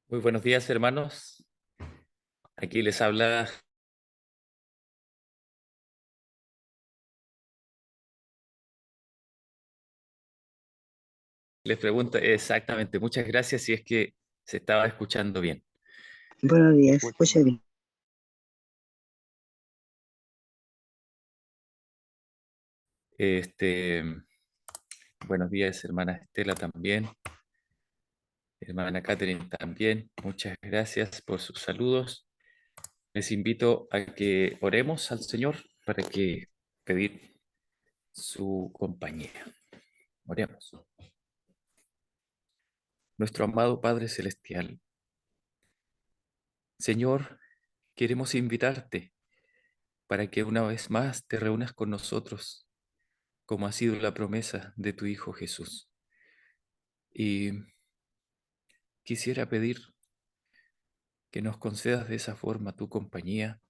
Muy buenos días, hermanos. Aquí les habla, les pregunto exactamente. Muchas gracias si es que se estaba escuchando bien. Buenos días, escucha bien. Este, buenos días, hermana Estela también, hermana Catherine también. Muchas gracias por sus saludos. Les invito a que oremos al Señor para que pedir su compañía. Oremos. Nuestro amado Padre Celestial, Señor, queremos invitarte para que una vez más te reúnas con nosotros como ha sido la promesa de tu Hijo Jesús. Y quisiera pedir que nos concedas de esa forma tu compañía,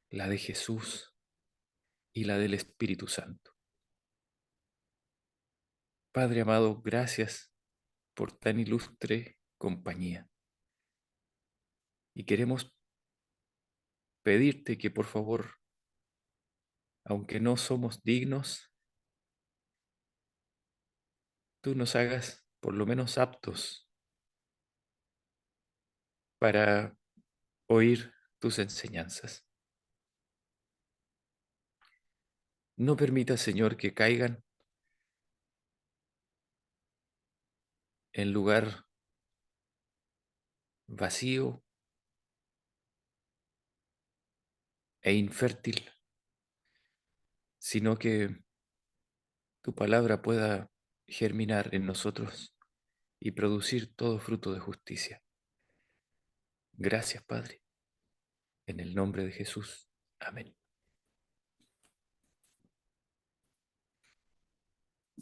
la de Jesús y la del Espíritu Santo. Padre amado, gracias por tan ilustre compañía. Y queremos pedirte que por favor, aunque no somos dignos, tú nos hagas por lo menos aptos para oír tus enseñanzas. No permita, Señor, que caigan en lugar vacío e infértil, sino que tu palabra pueda germinar en nosotros y producir todo fruto de justicia. Gracias, Padre, en el nombre de Jesús. Amén.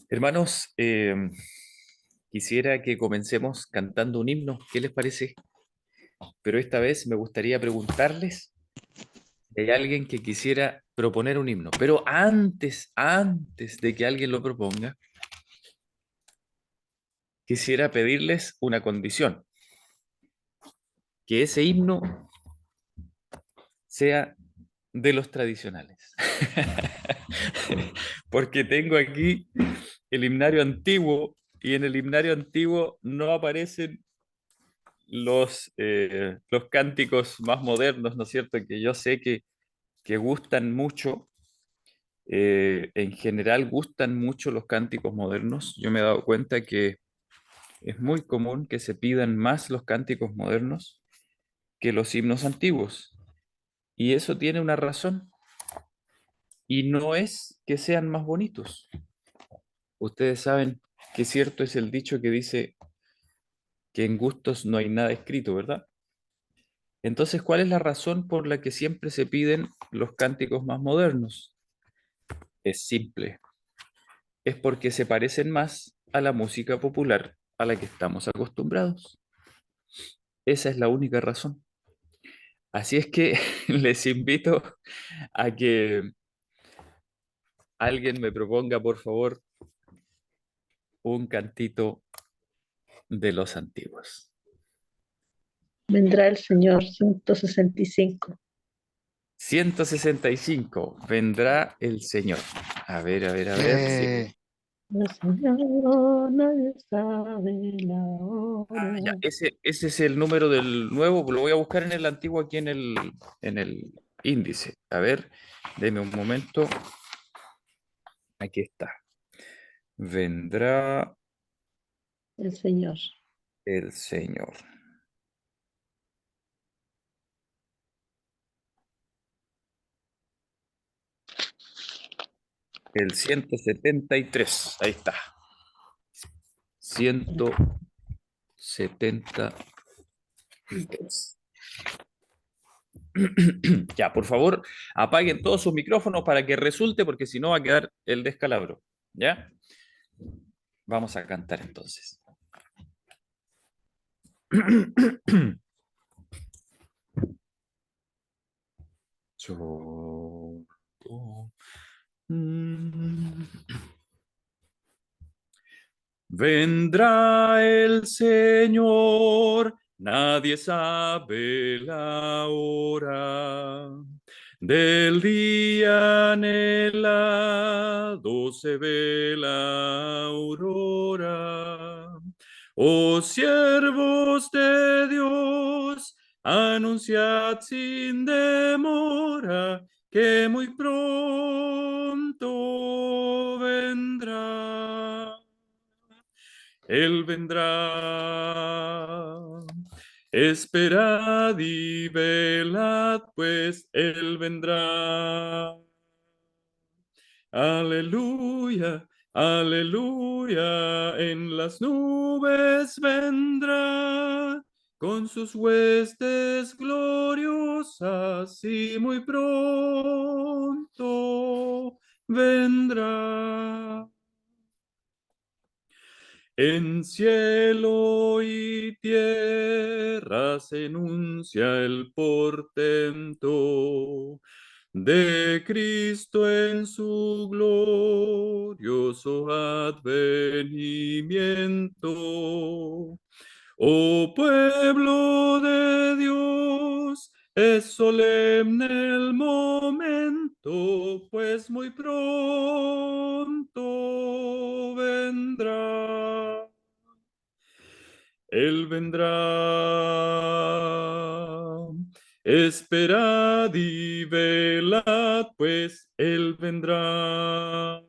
Hermanos, quisiera que comencemos cantando un himno. ¿Qué les parece? Pero esta vez me gustaría preguntarles si hay alguien que quisiera proponer un himno. Pero antes de que alguien lo proponga, quisiera pedirles una condición, que ese himno sea de los tradicionales. Porque tengo aquí el himnario antiguo y en el himnario antiguo no aparecen los cánticos más modernos, ¿no es cierto? Que yo sé que gustan mucho, en general gustan mucho los cánticos modernos. Yo me he dado cuenta que es muy común que se pidan más los cánticos modernos que los himnos antiguos. Y eso tiene una razón, y no es que sean más bonitos. Ustedes saben que cierto es el dicho que dice que en gustos no hay nada escrito, ¿verdad? Entonces, ¿cuál es la razón por la que siempre se piden los cánticos más modernos? Es simple, es porque se parecen más a la música popular a la que estamos acostumbrados. Esa es la única razón. Así es que les invito a que alguien me proponga, por favor, un cantito de los antiguos. Vendrá el Señor, 165. 165. Vendrá el Señor. A ver. Sí. El Señor, nadie sabe la Ah, ya. hora. Ese es el número del nuevo. Lo voy a buscar en el antiguo aquí en el índice. A ver, deme un momento. Aquí está. Vendrá El Señor. el Señor. El 173. Ahí está. 173. Ya, por favor, apaguen todos sus micrófonos para que resulte, porque si no va a quedar el descalabro. ¿Ya? Vamos a cantar entonces. Yo- Mm. Vendrá el Señor Nadie sabe la hora del día anhelado se ve la aurora. Oh siervos de Dios, anunciad sin demora que muy pronto vendrá. Él vendrá. Esperad y velad, pues Él vendrá. Aleluya, aleluya, en las nubes vendrá con sus huestes gloriosas y muy pronto vendrá. En cielo y tierra se enuncia el portento de Cristo en su glorioso advenimiento. Oh pueblo de Dios, es solemne el momento, pues muy pronto vendrá. Él vendrá. Esperad y velad, pues Él vendrá.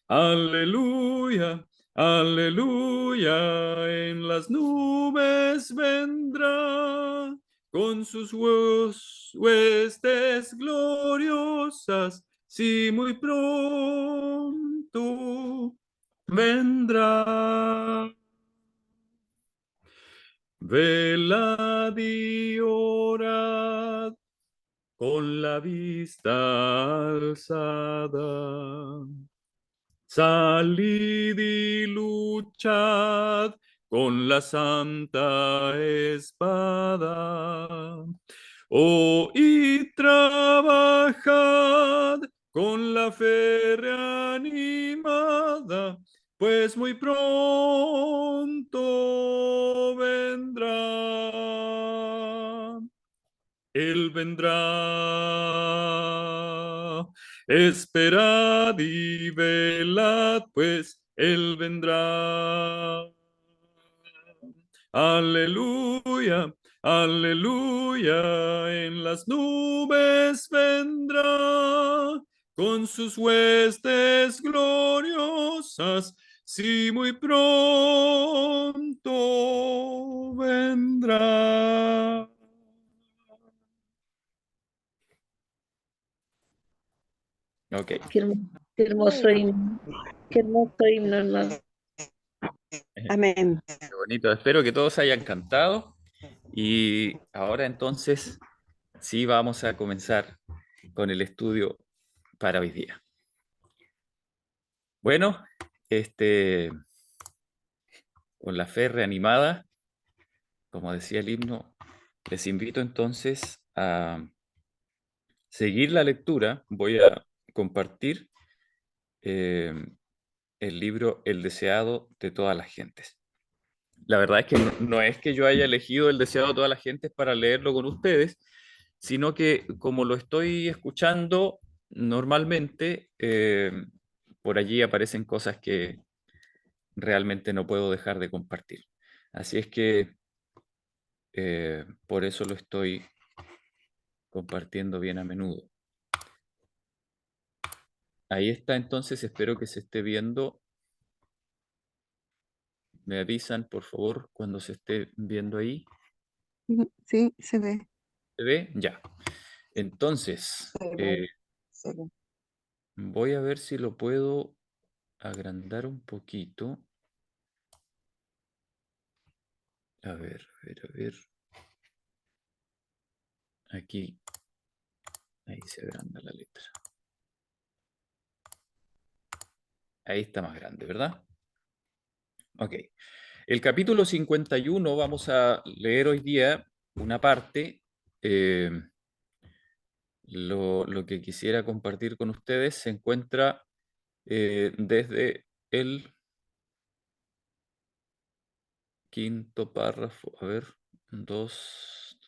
Aleluya, aleluya, en las nubes vendrá con sus huestes gloriosas, sí, muy pronto vendrá. Velad y orad con la vista alzada. Salid y luchad con la santa espada. Oh, y trabajad con la fe reanimada, pues muy pronto vendrá. Él vendrá. Esperad y velad, pues Él vendrá. Aleluya, aleluya, en las nubes vendrá con sus huestes gloriosas, sí, muy pronto vendrá. Ok, Qué hermoso himno. Qué hermoso himno, hermano. Amén. qué bonito. Espero que todos hayan cantado. Y ahora entonces sí vamos a comenzar con el estudio para hoy día. Bueno, este, con la fe reanimada, como decía el himno, les invito entonces a seguir la lectura. Voy a compartir eh, el libro El deseado de todas las gentes. La verdad es que no es que yo haya elegido El deseado de todas las gentes para leerlo con ustedes, sino que como lo estoy escuchando normalmente, por allí aparecen cosas que realmente no puedo dejar de compartir. Así es que por eso lo estoy compartiendo bien a menudo. Ahí está entonces, espero que se esté viendo. Me avisan, por favor, cuando se esté viendo ahí. Sí, se ve. ¿Se ve? Ya. Entonces, Se ve. voy a ver si lo puedo agrandar un poquito. A ver, a ver, a ver. Aquí, ahí se agranda la letra. Ahí está más grande, ¿verdad? Ok. El capítulo 51 vamos a leer hoy día una parte. eh, lo que quisiera compartir con ustedes se encuentra desde el quinto párrafo, a ver, 2,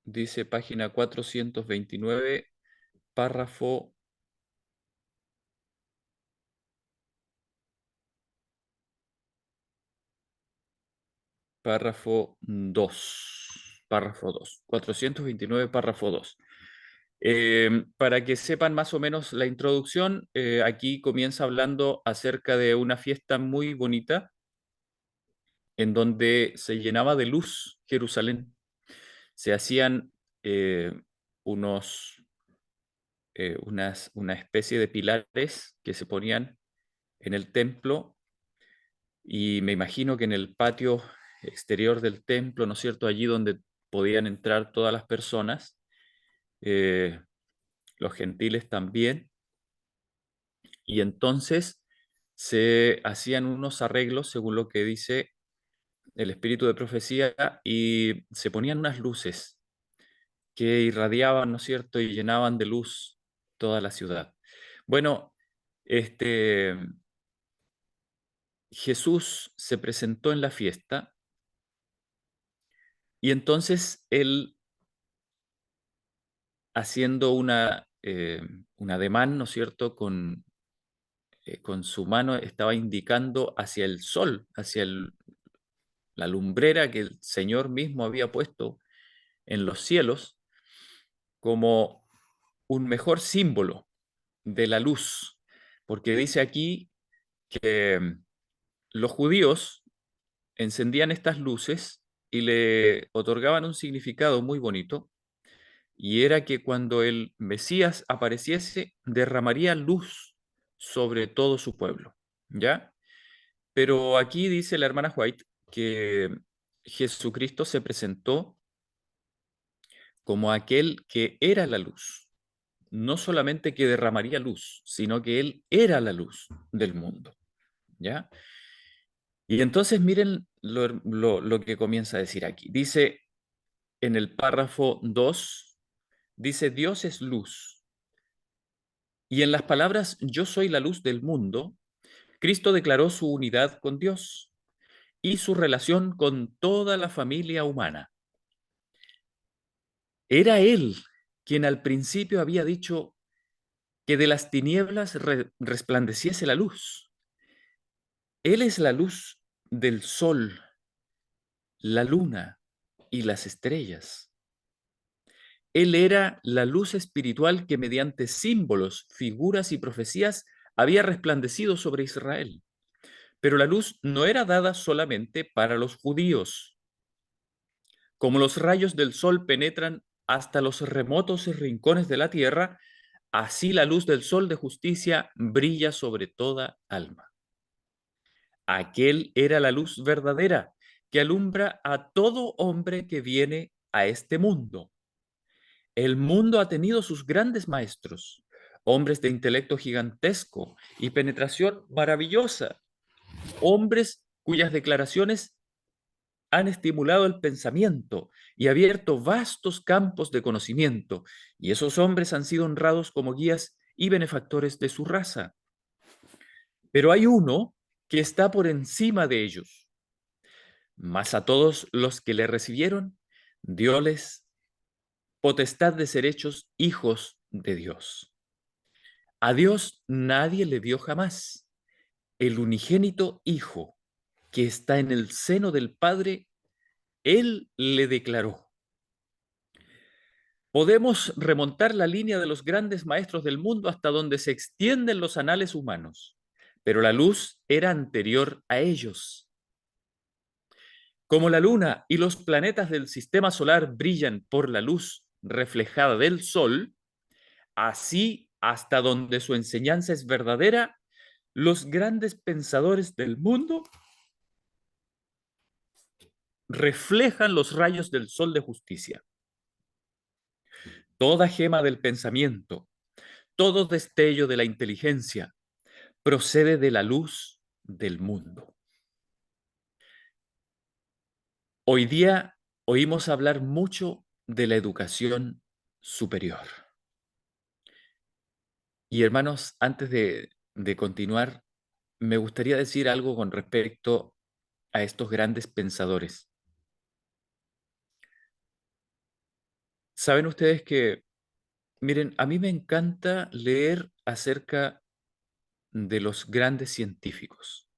dice página 429, párrafo párrafo 2, 429, párrafo 2. Para que sepan más o menos la introducción, aquí comienza hablando acerca de una fiesta muy bonita en donde se llenaba de luz Jerusalén. Se hacían eh, unos, una especie de pilares que se ponían en el templo, y me imagino que en el patio exterior del templo, ¿no es cierto?, allí donde podían entrar todas las personas, eh, los gentiles también, y entonces se hacían unos arreglos según lo que dice el espíritu de profecía, y se ponían unas luces que irradiaban, ¿no es cierto?, y llenaban de luz toda la ciudad. Bueno, este, Jesús se presentó en la fiesta, y entonces él, haciendo un ademán, ¿no es cierto?, con su mano estaba indicando hacia el sol, hacia la lumbrera que el Señor mismo había puesto en los cielos como un mejor símbolo de la luz, porque dice aquí que los judíos encendían estas luces y le otorgaban un significado muy bonito, y era que cuando el Mesías apareciese, derramaría luz sobre todo su pueblo, ¿ya? Pero aquí dice la hermana White que Jesucristo se presentó como aquel que era la luz, no solamente que derramaría luz, sino que Él era la luz del mundo, ¿ya? Y entonces miren lo que comienza a decir aquí. Dice en el párrafo 2, dice, Dios es luz. Y en las palabras, yo soy la luz del mundo, Cristo declaró su unidad con Dios y su relación con toda la familia humana. Era Él quien al principio había dicho que de las tinieblas resplandeciese la luz. Él es la luz del sol, la luna y las estrellas. Él era la luz espiritual que mediante símbolos, figuras y profecías había resplandecido sobre Israel. Pero la luz no era dada solamente para los judíos. Como los rayos del sol penetran hasta los remotos rincones de la tierra, así la luz del sol de justicia brilla sobre toda alma. Aquel era la luz verdadera que alumbra a todo hombre que viene a este mundo. El mundo ha tenido sus grandes maestros, hombres de intelecto gigantesco y penetración maravillosa, hombres cuyas declaraciones han estimulado el pensamiento y abierto vastos campos de conocimiento, y esos hombres han sido honrados como guías y benefactores de su raza. Pero hay uno que está por encima de ellos, mas a todos los que le recibieron, dióles potestad de ser hechos hijos de Dios. A Dios nadie le vio jamás. El unigénito Hijo, que está en el seno del Padre, Él le declaró. Podemos remontar la línea de los grandes maestros del mundo hasta donde se extienden los anales humanos, pero la luz era anterior a ellos. Como la luna y los planetas del sistema solar brillan por la luz reflejada del sol, así hasta donde su enseñanza es verdadera, los grandes pensadores del mundo reflejan los rayos del sol de justicia. Toda gema del pensamiento, todo destello de la inteligencia procede de la luz del mundo. Hoy día oímos hablar mucho de la educación superior. Y hermanos, antes de continuar, me gustaría decir algo con respecto a estos grandes pensadores. Saben ustedes que, miren, a mí me encanta leer acerca de los grandes científicos.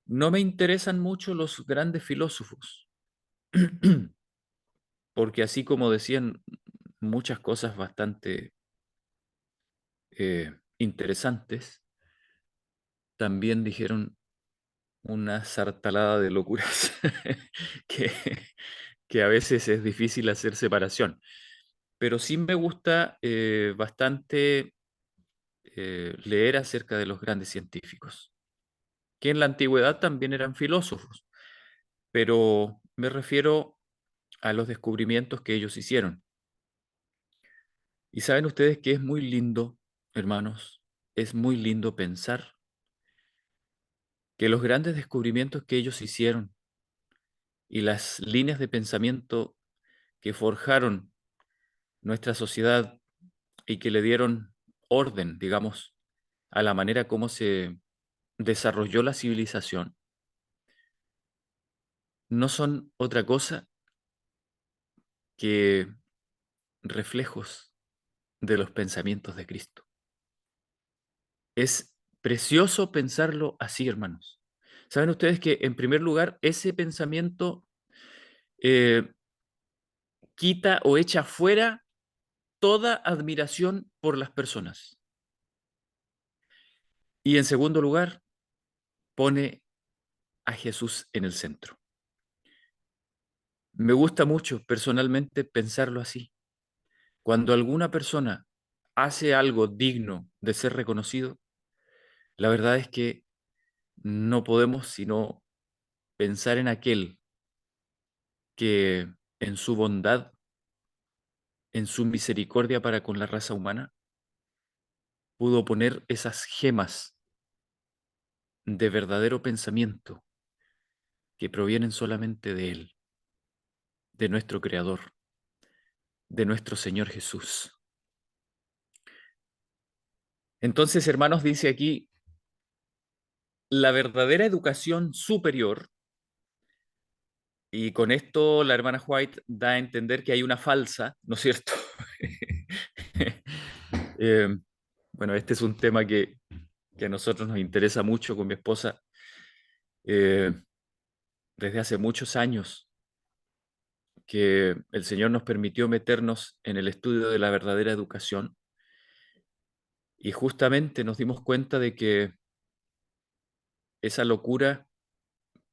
No me interesan mucho los grandes filósofos, porque así como decían muchas cosas bastante interesantes, también dijeron una sartalada de locuras que, que a veces es difícil hacer separación. Pero sí me gusta bastante leer acerca de los grandes científicos, que en la antigüedad también eran filósofos, pero me refiero a los descubrimientos que ellos hicieron. Y saben ustedes que es muy lindo, hermanos, es muy lindo pensar que los grandes descubrimientos que ellos hicieron y las líneas de pensamiento que forjaron nuestra sociedad y que le dieron orden, digamos, a la manera como se desarrolló la civilización, no son otra cosa que reflejos de los pensamientos de Cristo. Es precioso pensarlo así, hermanos. Saben ustedes que, en primer lugar, ese pensamiento eh, quita o echa fuera toda admiración por las personas. Y en segundo lugar, pone a Jesús en el centro. Me gusta mucho personalmente pensarlo así. Cuando alguna persona hace algo digno de ser reconocido, la verdad es que no podemos sino pensar en aquel que en su bondad, en su misericordia para con la raza humana, pudo poner esas gemas de verdadero pensamiento que provienen solamente de Él, de nuestro Creador, de nuestro Señor Jesús. Entonces, hermanos, dice aquí, la verdadera educación superior, y con esto la hermana White da a entender que hay una falsa, ¿no es cierto? Eh, bueno, este es un tema que a nosotros nos interesa mucho con mi esposa eh, desde hace muchos años, que el Señor nos permitió meternos en el estudio de la verdadera educación y justamente nos dimos cuenta de que esa locura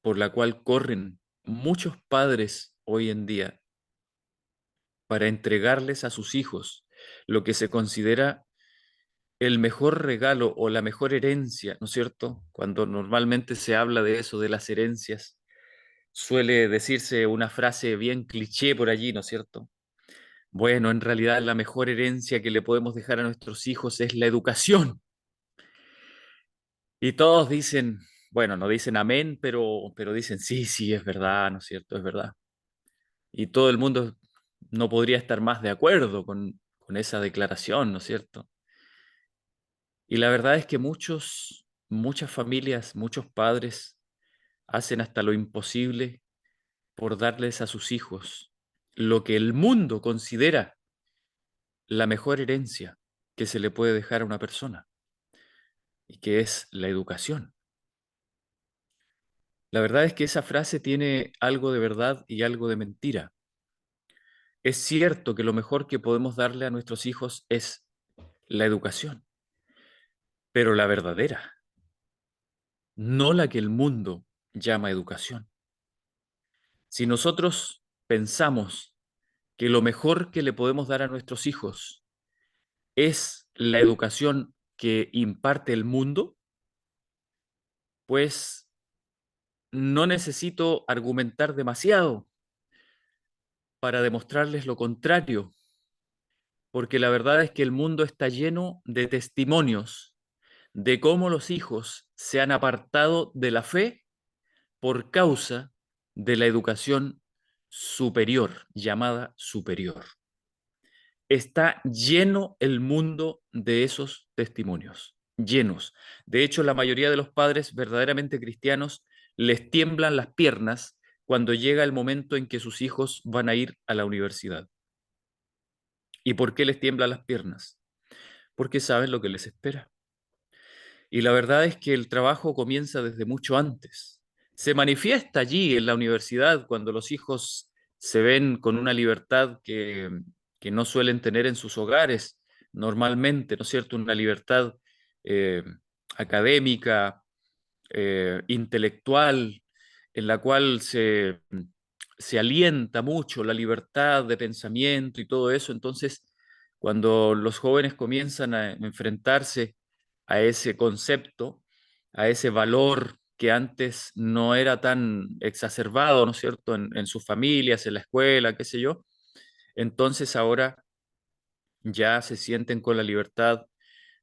por la cual corren muchos padres hoy en día para entregarles a sus hijos lo que se considera el mejor regalo o la mejor herencia, ¿no es cierto? Cuando normalmente se habla de eso, de las herencias, suele decirse una frase bien cliché por allí, ¿no es cierto? Bueno, en realidad la mejor herencia que le podemos dejar a nuestros hijos es la educación. Y todos dicen, bueno, no dicen amén, pero dicen sí, sí, es verdad, ¿no es cierto? Es verdad. Y todo el mundo no podría estar más de acuerdo con esa declaración, ¿no es cierto? Y la verdad es que muchas familias, muchos padres hacen hasta lo imposible por darles a sus hijos lo que el mundo considera la mejor herencia que se le puede dejar a una persona, y que es la educación. La verdad es que esa frase tiene algo de verdad y algo de mentira. Es cierto que lo mejor que podemos darle a nuestros hijos es la educación, pero la verdadera, no la que el mundo llama educación. Si nosotros pensamos que lo mejor que le podemos dar a nuestros hijos es la educación que imparte el mundo, pues no necesito argumentar demasiado para demostrarles lo contrario, porque la verdad es que el mundo está lleno de testimonios de cómo los hijos se han apartado de la fe por causa de la educación superior, llamada superior. Está lleno el mundo de esos testimonios. llenos. De hecho, la mayoría de los padres verdaderamente cristianos les tiemblan las piernas cuando llega el momento en que sus hijos van a ir a la universidad. ¿Y por qué les tiemblan las piernas? Porque saben lo que les espera. Y la verdad es que el trabajo comienza desde mucho antes. Se manifiesta allí en la universidad cuando los hijos se ven con una libertad que no suelen tener en sus hogares normalmente, ¿no es cierto? Una libertad eh, académica, intelectual, en la cual se alienta mucho la libertad de pensamiento y todo eso. Entonces, cuando los jóvenes comienzan a enfrentarse a ese concepto, a ese valor que antes no era tan exacerbado, ¿no es cierto?, en sus familias, en la escuela, qué sé yo, entonces ahora ya se sienten con la libertad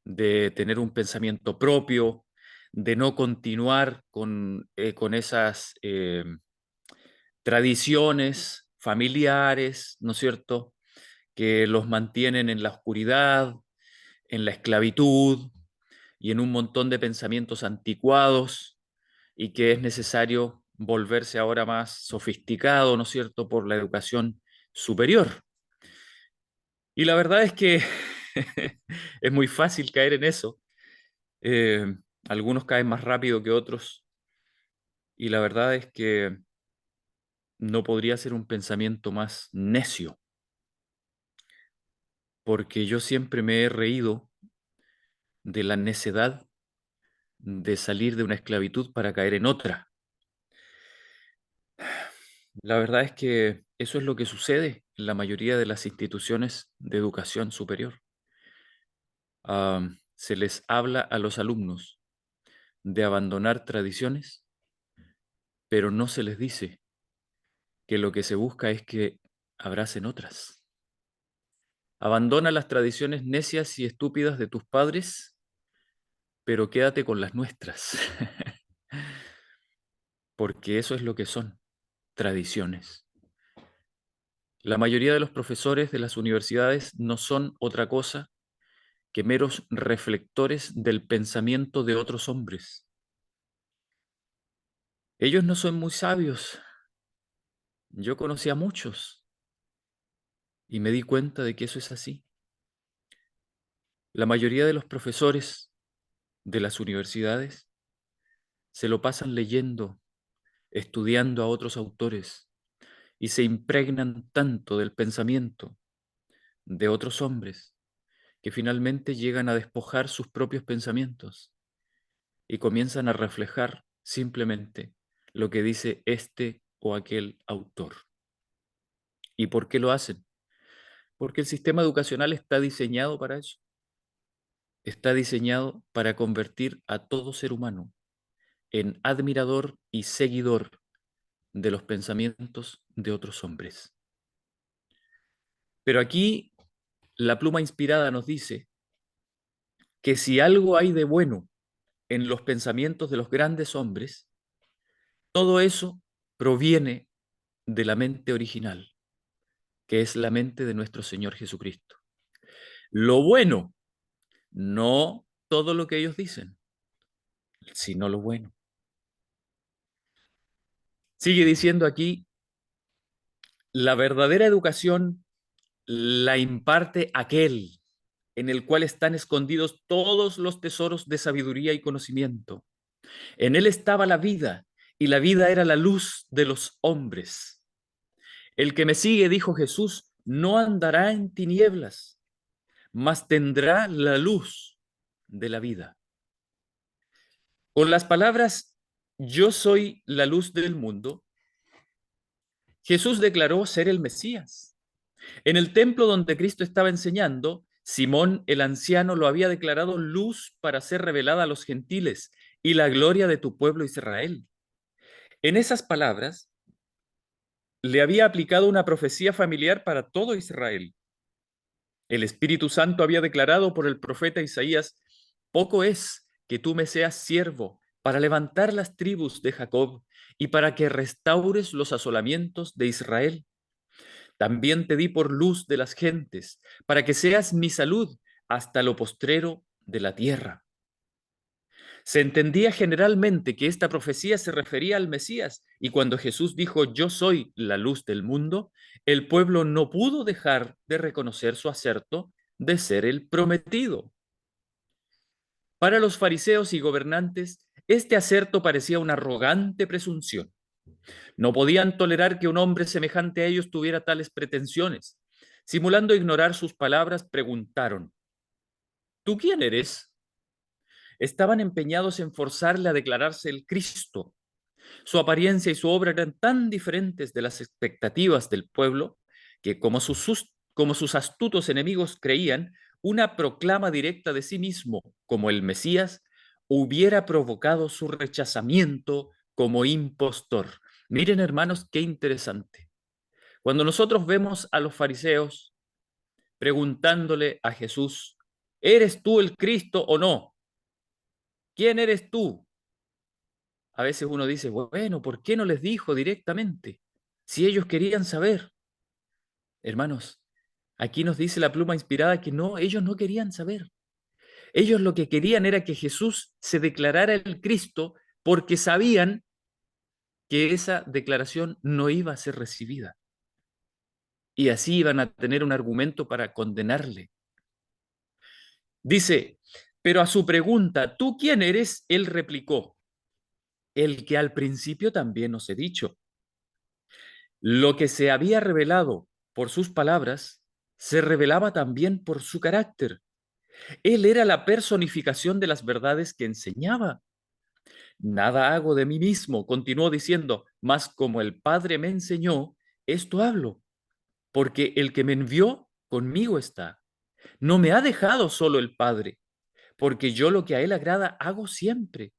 de tener un pensamiento propio, de no continuar con esas tradiciones familiares, ¿no es cierto?, que los mantienen en la oscuridad, en la esclavitud y en un montón de pensamientos anticuados y que es necesario volverse ahora más sofisticado, ¿no es cierto?, por la educación superior. Y la verdad es que es muy fácil caer en eso. Eh, Algunos caen más rápido que otros y la verdad es que no podría ser un pensamiento más necio, porque yo siempre me he reído de la necedad de salir de una esclavitud para caer en otra. La verdad es que eso es lo que sucede en la mayoría de las instituciones de educación superior. Se les habla a los alumnos de abandonar tradiciones, pero no se les dice que lo que se busca es que abracen otras. Abandona las tradiciones necias y estúpidas de tus padres, pero quédate con las nuestras, porque eso es lo que son, tradiciones. La mayoría de los profesores de las universidades no son otra cosa que meros reflectores del pensamiento de otros hombres. Ellos no son muy sabios. Yo conocí a muchos y me di cuenta de que eso es así. La mayoría de los profesores de las universidades se lo pasan leyendo, estudiando a otros autores y se impregnan tanto del pensamiento de otros hombres que finalmente llegan a despojar sus propios pensamientos y comienzan a reflejar simplemente lo que dice este o aquel autor. ¿Y por qué lo hacen? Porque el sistema educacional está diseñado para eso. Está diseñado para convertir a todo ser humano en admirador y seguidor de los pensamientos de otros hombres. Pero aquí la pluma inspirada nos dice que si algo hay de bueno en los pensamientos de los grandes hombres, todo eso proviene de la mente original, que es la mente de nuestro Señor Jesucristo. Lo bueno, no todo lo que ellos dicen, sino lo bueno. Sigue diciendo aquí, la verdadera educación la imparte aquel en el cual están escondidos todos los tesoros de sabiduría y conocimiento. En él estaba la vida, y la vida era la luz de los hombres. El que me sigue, dijo Jesús, no andará en tinieblas, mas tendrá la luz de la vida. Con las palabras, yo soy la luz del mundo, Jesús declaró ser el Mesías. En el templo donde Cristo estaba enseñando, Simón el anciano lo había declarado luz para ser revelada a los gentiles y la gloria de tu pueblo Israel. En esas palabras, le había aplicado una profecía familiar para todo Israel. El Espíritu Santo había declarado por el profeta Isaías, poco es que tú me seas siervo para levantar las tribus de Jacob y para que restaures los asolamientos de Israel. También te di por luz de las gentes, para que seas mi salud hasta lo postrero de la tierra. Se entendía generalmente que esta profecía se refería al Mesías, y cuando Jesús dijo, yo soy la luz del mundo, el pueblo no pudo dejar de reconocer su acerto de ser el prometido. Para los fariseos y gobernantes, este acerto parecía una arrogante presunción. No podían tolerar que un hombre semejante a ellos tuviera tales pretensiones. Simulando ignorar sus palabras, preguntaron, ¿tú quién eres? Estaban empeñados en forzarle a declararse el Cristo. Su apariencia y su obra eran tan diferentes de las expectativas del pueblo que, como sus astutos enemigos creían, una proclama directa de sí mismo como el Mesías hubiera provocado su rechazamiento como impostor. Miren, hermanos, qué interesante. Cuando nosotros vemos a los fariseos preguntándole a Jesús, ¿eres tú el Cristo o no? ¿Quién eres tú? A veces uno dice, bueno, ¿por qué no les dijo directamente? Si ellos querían saber. Hermanos, aquí nos dice la pluma inspirada que no, ellos no querían saber. Ellos lo que querían era que Jesús se declarara el Cristo porque sabían que esa declaración no iba a ser recibida. Y así iban a tener un argumento para condenarle. Dice, pero a su pregunta, ¿tú quién eres? Él replicó, el que al principio también os he dicho. Lo que se había revelado por sus palabras, se revelaba también por su carácter. Él era la personificación de las verdades que enseñaba. Nada hago de mí mismo, continuó diciendo, mas como el Padre me enseñó, esto hablo, porque el que me envió conmigo está. No me ha dejado solo el Padre, porque yo lo que a él agrada hago siempre.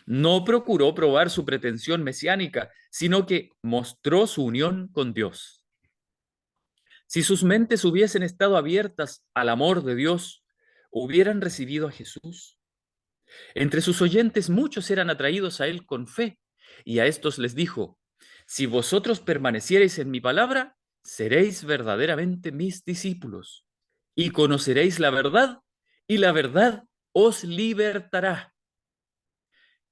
No procuró probar su pretensión mesiánica, sino que mostró su unión con Dios. Si sus mentes hubiesen estado abiertas al amor de Dios, hubieran recibido a Jesús. Entre sus oyentes muchos eran atraídos a él con fe, y a estos les dijo, si vosotros permaneciereis en mi palabra, seréis verdaderamente mis discípulos, y conoceréis la verdad, y la verdad os libertará.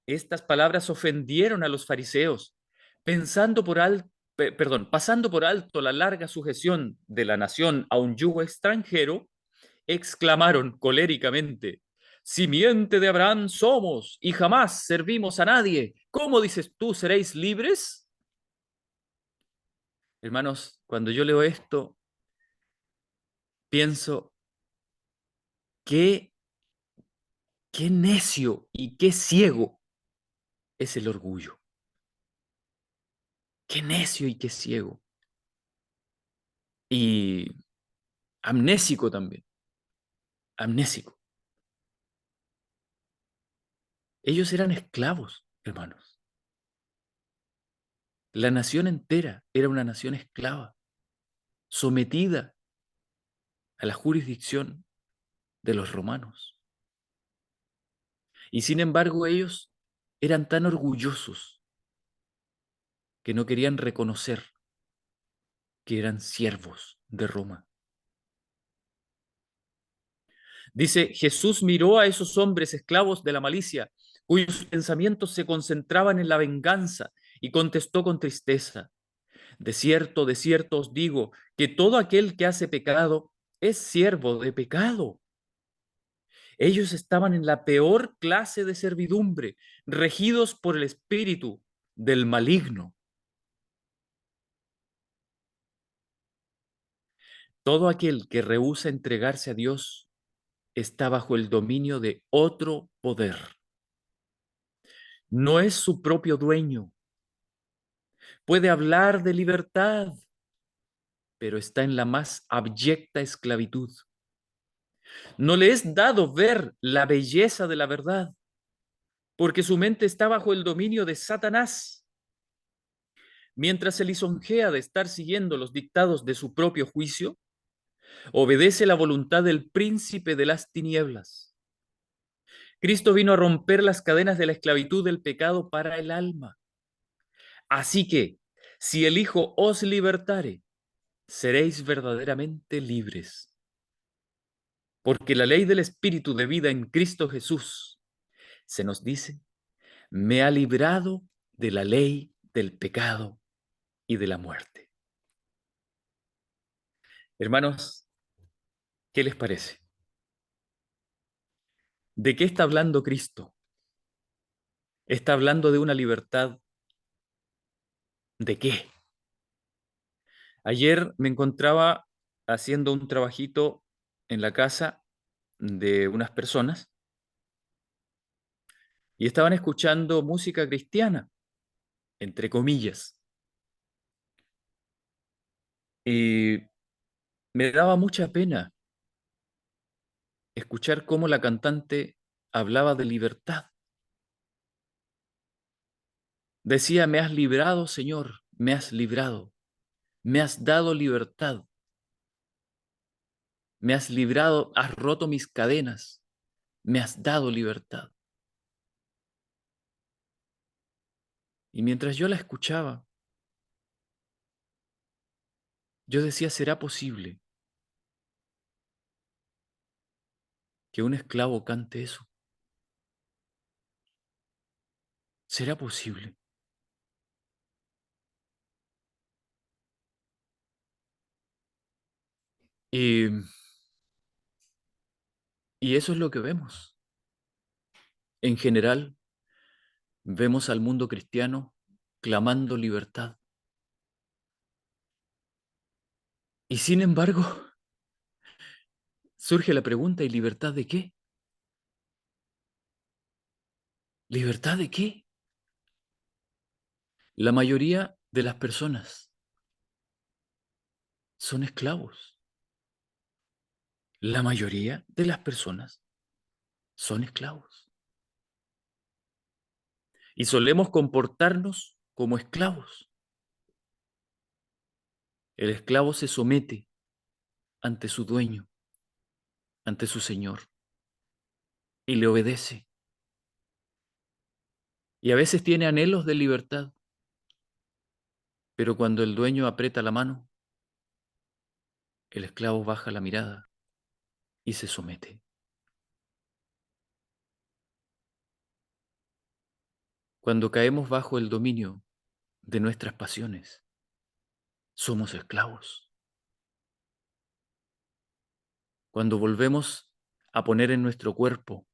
Estas palabras ofendieron a los fariseos, pasando por alto la larga sujeción de la nación a un yugo extranjero, exclamaron coléricamente, simiente de Abraham somos y jamás servimos a nadie. ¿Cómo dices tú, seréis libres? Hermanos, cuando yo leo esto, pienso, qué, qué necio y qué ciego es el orgullo. Qué necio y qué ciego. Y amnésico también. Amnésico. Ellos eran esclavos, hermanos. La nación entera era una nación esclava, sometida a la jurisdicción de los romanos. Y sin embargo ellos eran tan orgullosos que no querían reconocer que eran siervos de Roma. Dice, Jesús miró a esos hombres esclavos de la malicia, cuyos pensamientos se concentraban en la venganza, y contestó con tristeza, de cierto os digo, que todo aquel que hace pecado es siervo de pecado. Ellos estaban en la peor clase de servidumbre, regidos por el espíritu del maligno. Todo aquel que rehúsa entregarse a Dios está bajo el dominio de otro poder. No es su propio dueño. Puede hablar de libertad, pero está en la más abyecta esclavitud. No le es dado ver la belleza de la verdad, porque su mente está bajo el dominio de Satanás. Mientras se lisonjea de estar siguiendo los dictados de su propio juicio, obedece la voluntad del príncipe de las tinieblas. Cristo vino a romper las cadenas de la esclavitud del pecado para el alma. Así que, si el Hijo os libertare, seréis verdaderamente libres. Porque la ley del Espíritu de vida en Cristo Jesús se nos dice, me ha librado de la ley, del pecado y de la muerte. Hermanos, ¿qué les parece? ¿De qué está hablando Cristo? ¿Está hablando de una libertad de qué? Ayer me encontraba haciendo un trabajito en la casa de unas personas y estaban escuchando música cristiana, entre comillas. Y me daba mucha pena escuchar cómo la cantante hablaba de libertad. Decía, me has librado, Señor, me has librado, me has dado libertad, me has librado, has roto mis cadenas, me has dado libertad. Y mientras yo la escuchaba, yo decía, ¿será posible que un esclavo cante eso? ¿Será posible? Y, y eso es lo que vemos. En general, vemos al mundo cristiano clamando libertad. Y sin embargo, surge la pregunta, ¿y libertad de qué? ¿Libertad de qué? La mayoría de las personas son esclavos. La mayoría de las personas son esclavos. Y solemos comportarnos como esclavos. El esclavo se somete ante su dueño, ante su señor, y le obedece. Y a veces tiene anhelos de libertad, pero cuando el dueño aprieta la mano, el esclavo baja la mirada y se somete. Cuando caemos bajo el dominio de nuestras pasiones, somos esclavos. Cuando volvemos a poner en nuestro cuerpo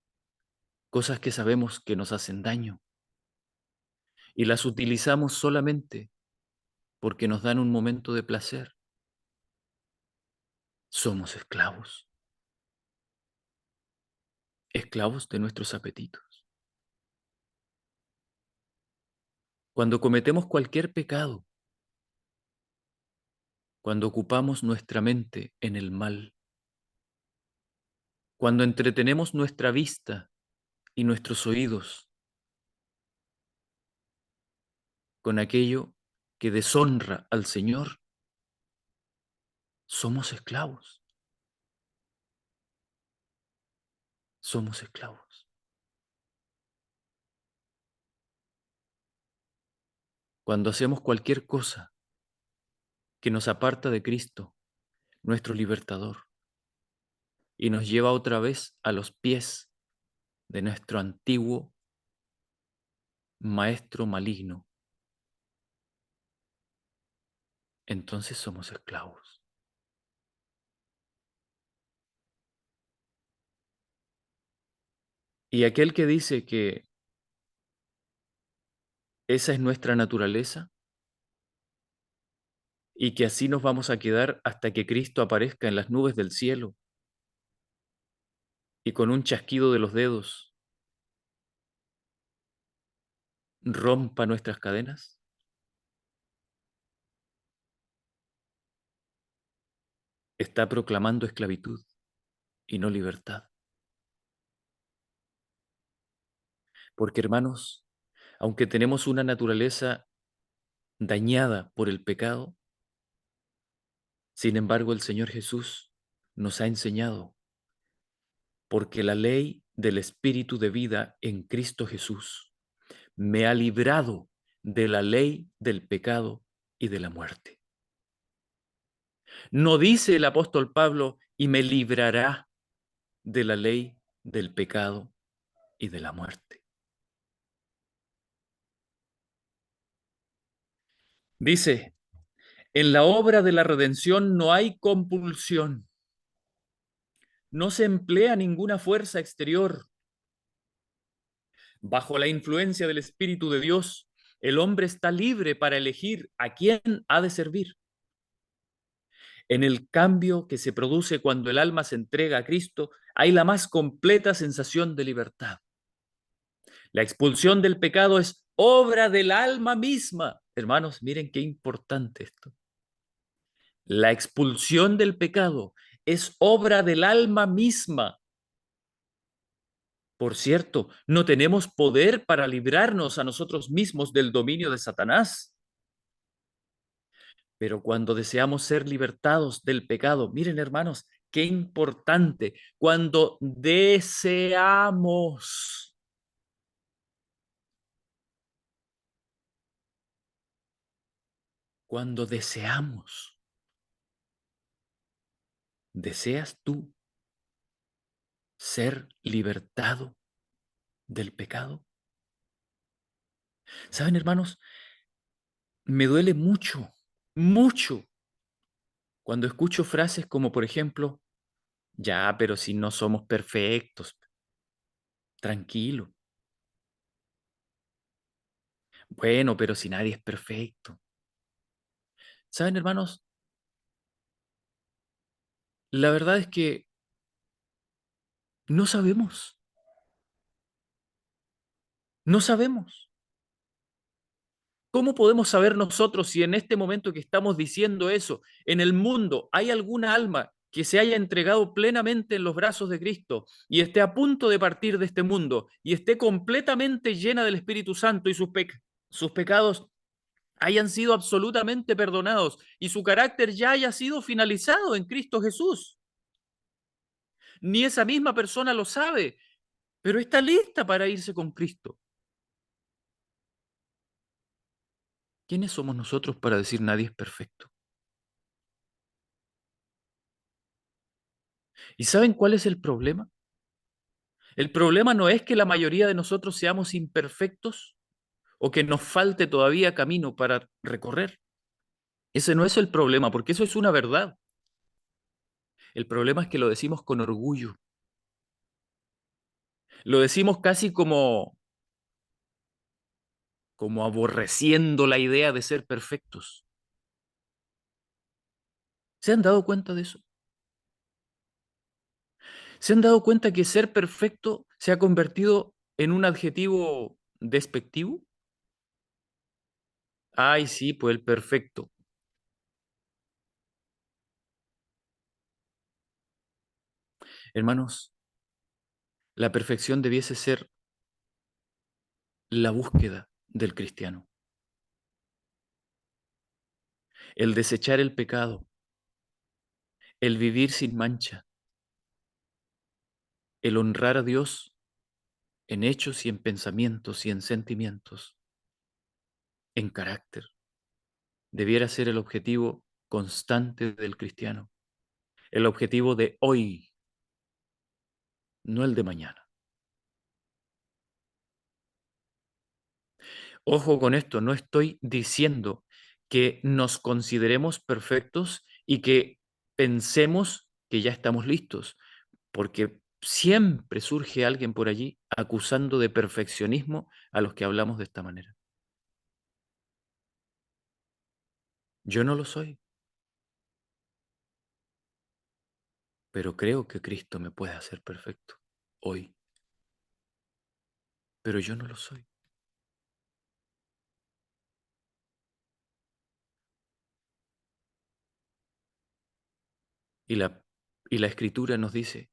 cosas que sabemos que nos hacen daño y las utilizamos solamente porque nos dan un momento de placer, somos esclavos. Esclavos de nuestros apetitos. Cuando cometemos cualquier pecado, cuando ocupamos nuestra mente en el mal, cuando entretenemos nuestra vista y nuestros oídos con aquello que deshonra al Señor, somos esclavos. Somos esclavos. Cuando hacemos cualquier cosa que nos aparta de Cristo, nuestro libertador, y nos lleva otra vez a los pies de nuestro antiguo maestro maligno, entonces somos esclavos. Y aquel que dice que esa es nuestra naturaleza y que así nos vamos a quedar hasta que Cristo aparezca en las nubes del cielo y con un chasquido de los dedos rompa nuestras cadenas, está proclamando esclavitud y no libertad. Porque hermanos, aunque tenemos una naturaleza dañada por el pecado, sin embargo el Señor Jesús nos ha enseñado, porque la ley del Espíritu de vida en Cristo Jesús me ha librado de la ley del pecado y de la muerte. No dice el apóstol Pablo, y me librará de la ley del pecado y de la muerte. Dice, en la obra de la redención no hay compulsión, no se emplea ninguna fuerza exterior. Bajo la influencia del Espíritu de Dios, el hombre está libre para elegir a quién ha de servir. En el cambio que se produce cuando el alma se entrega a Cristo, hay la más completa sensación de libertad. La expulsión del pecado es obra del alma misma. Hermanos, miren qué importante esto. La expulsión del pecado es obra del alma misma. Por cierto, no tenemos poder para librarnos a nosotros mismos del dominio de Satanás. Pero cuando deseamos ser libertados del pecado, miren hermanos, qué importante, cuando deseamos, ¿deseas tú ser libertado del pecado? ¿Saben, hermanos? Me duele mucho, mucho, cuando escucho frases como, por ejemplo, ya, pero si no somos perfectos, tranquilo. Bueno, pero si nadie es perfecto. ¿Saben, hermanos? La verdad es que no sabemos, no sabemos. ¿Cómo podemos saber nosotros si en este momento que estamos diciendo eso, en el mundo hay alguna alma que se haya entregado plenamente en los brazos de Cristo y esté a punto de partir de este mundo y esté completamente llena del Espíritu Santo y sus pecados hayan sido absolutamente perdonados y su carácter ya haya sido finalizado en Cristo Jesús? Ni esa misma persona lo sabe, pero está lista para irse con Cristo. ¿Quiénes somos nosotros para decir nadie es perfecto? ¿Y saben cuál es el problema? El problema no es que la mayoría de nosotros seamos imperfectos o que nos falte todavía camino para recorrer. Ese no es el problema, porque eso es una verdad. El problema es que lo decimos con orgullo. Lo decimos casi como aborreciendo la idea de ser perfectos. ¿Se han dado cuenta de eso? ¿Se han dado cuenta que ser perfecto se ha convertido en un adjetivo despectivo? Ay, sí, pues el perfecto. Hermanos, la perfección debiese ser la búsqueda del cristiano, el desechar el pecado, el vivir sin mancha, el honrar a Dios en hechos y en pensamientos y en sentimientos, en carácter. Debiera ser el objetivo constante del cristiano, el objetivo de hoy, no el de mañana. Ojo con esto, no estoy diciendo que nos consideremos perfectos y que pensemos que ya estamos listos, porque siempre surge alguien por allí acusando de perfeccionismo a los que hablamos de esta manera. Yo no lo soy, pero creo que Cristo me puede hacer perfecto hoy, pero yo no lo soy. Y la Escritura nos dice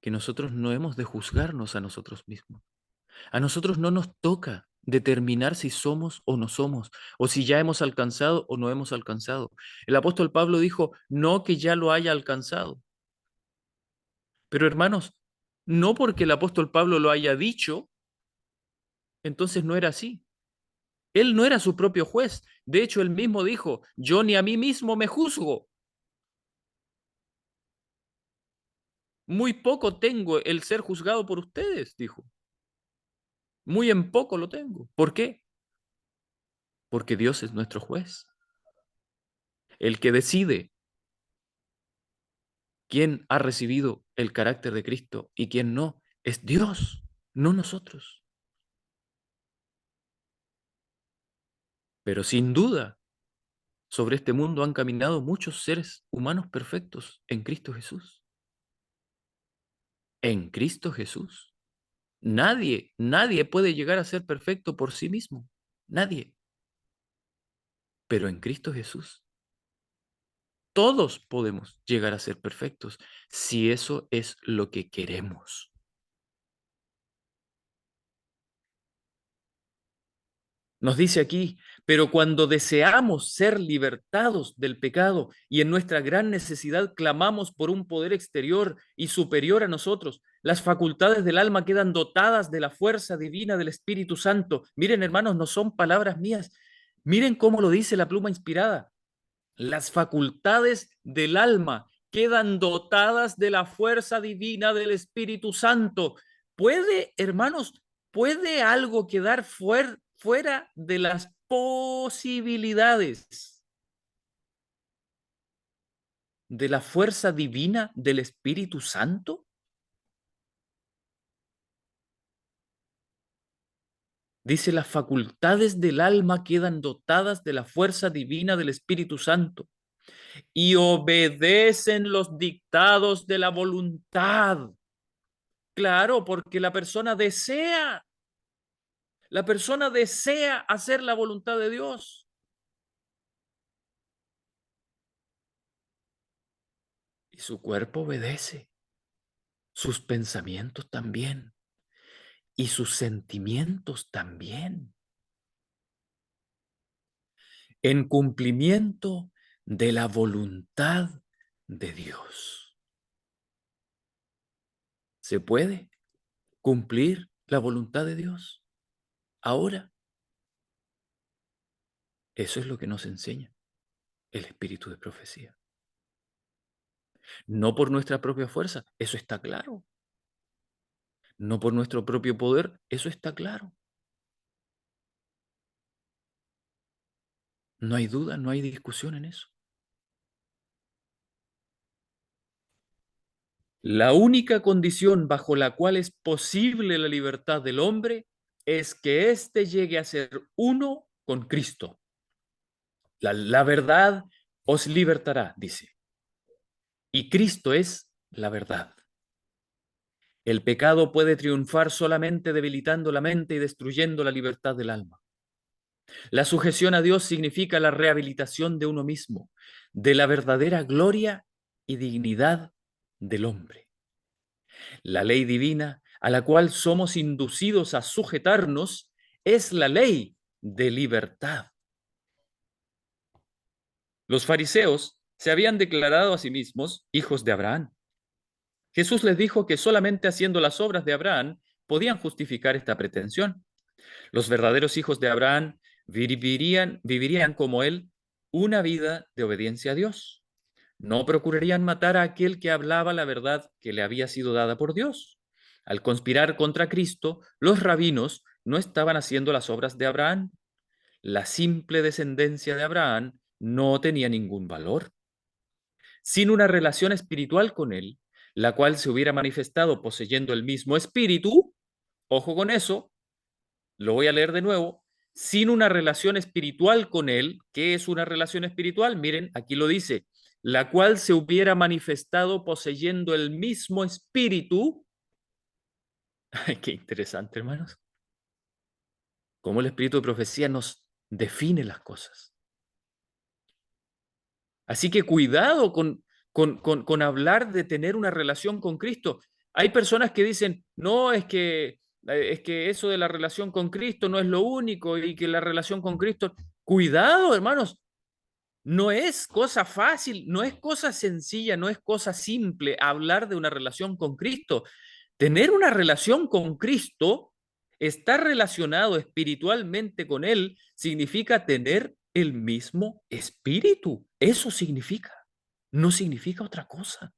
que nosotros no hemos de juzgarnos a nosotros mismos. A nosotros no nos toca determinar si somos o no somos, o si ya hemos alcanzado o no hemos alcanzado. El apóstol Pablo dijo, no que ya lo haya alcanzado. Pero hermanos, no porque el apóstol Pablo lo haya dicho, entonces no era así. Él no era su propio juez. De hecho, él mismo dijo, yo ni a mí mismo me juzgo. Muy poco tengo el ser juzgado por ustedes, dijo. Muy en poco lo tengo. ¿Por qué? porque Dios es nuestro juez. El que decide quién ha recibido el carácter de Cristo y quién no, es Dios, no nosotros. Pero sin duda, sobre este mundo han caminado muchos seres humanos perfectos en Cristo Jesús. En Cristo Jesús. Nadie puede llegar a ser perfecto por sí mismo. Nadie. Pero en Cristo Jesús, todos podemos llegar a ser perfectos si eso es lo que queremos. Nos dice aquí, pero cuando deseamos ser libertados del pecado y en nuestra gran necesidad clamamos por un poder exterior y superior a nosotros, las facultades del alma quedan dotadas de la fuerza divina del Espíritu Santo. Miren, hermanos, no son palabras mías. Miren cómo lo dice la pluma inspirada. Las facultades del alma quedan dotadas de la fuerza divina del Espíritu Santo. ¿Puede, hermanos, puede algo quedar fuera de las posibilidades de la fuerza divina del Espíritu Santo? Dice, las facultades del alma quedan dotadas de la fuerza divina del Espíritu Santo y obedecen los dictados de la voluntad. Claro, porque la persona desea hacer la voluntad de Dios. Y su cuerpo obedece, sus pensamientos también, y sus sentimientos también, en cumplimiento de la voluntad de Dios. ¿Se puede cumplir la voluntad de Dios ahora? Eso es lo que nos enseña el espíritu de profecía. No por nuestra propia fuerza, eso está claro. No por nuestro propio poder, eso está claro. No hay duda, no hay discusión en eso. La única condición bajo la cual es posible la libertad del hombre es que éste llegue a ser uno con Cristo. La verdad os libertará, dice. Y Cristo es la verdad. El pecado puede triunfar solamente debilitando la mente y destruyendo la libertad del alma. La sujeción a Dios significa la rehabilitación de uno mismo, de la verdadera gloria y dignidad del hombre. La ley divina a la cual somos inducidos a sujetarnos es la ley de libertad. Los fariseos se habían declarado a sí mismos hijos de Abraham. Jesús les dijo que solamente haciendo las obras de Abraham podían justificar esta pretensión. Los verdaderos hijos de Abraham vivirían como él una vida de obediencia a Dios. No procurarían matar a aquel que hablaba la verdad que le había sido dada por Dios. Al conspirar contra Cristo, los rabinos no estaban haciendo las obras de Abraham. La simple descendencia de Abraham no tenía ningún valor. Sin una relación espiritual con él, la cual se hubiera manifestado poseyendo el mismo espíritu, ojo con eso, lo voy a leer de nuevo, sin una relación espiritual con él. ¿Qué es una relación espiritual? Miren, aquí lo dice, la cual se hubiera manifestado poseyendo el mismo espíritu. Qué interesante, hermanos. Cómo el espíritu de profecía nos define las cosas. Así que cuidado con hablar de tener una relación con Cristo. Hay personas que dicen, no, es que eso de la relación con Cristo no es lo único y que la relación con Cristo... Cuidado, hermanos, no es cosa fácil, no es cosa sencilla, no es cosa simple hablar de una relación con Cristo. Tener una relación con Cristo, estar relacionado espiritualmente con Él, significa tener el mismo espíritu. Eso significa, no significa otra cosa.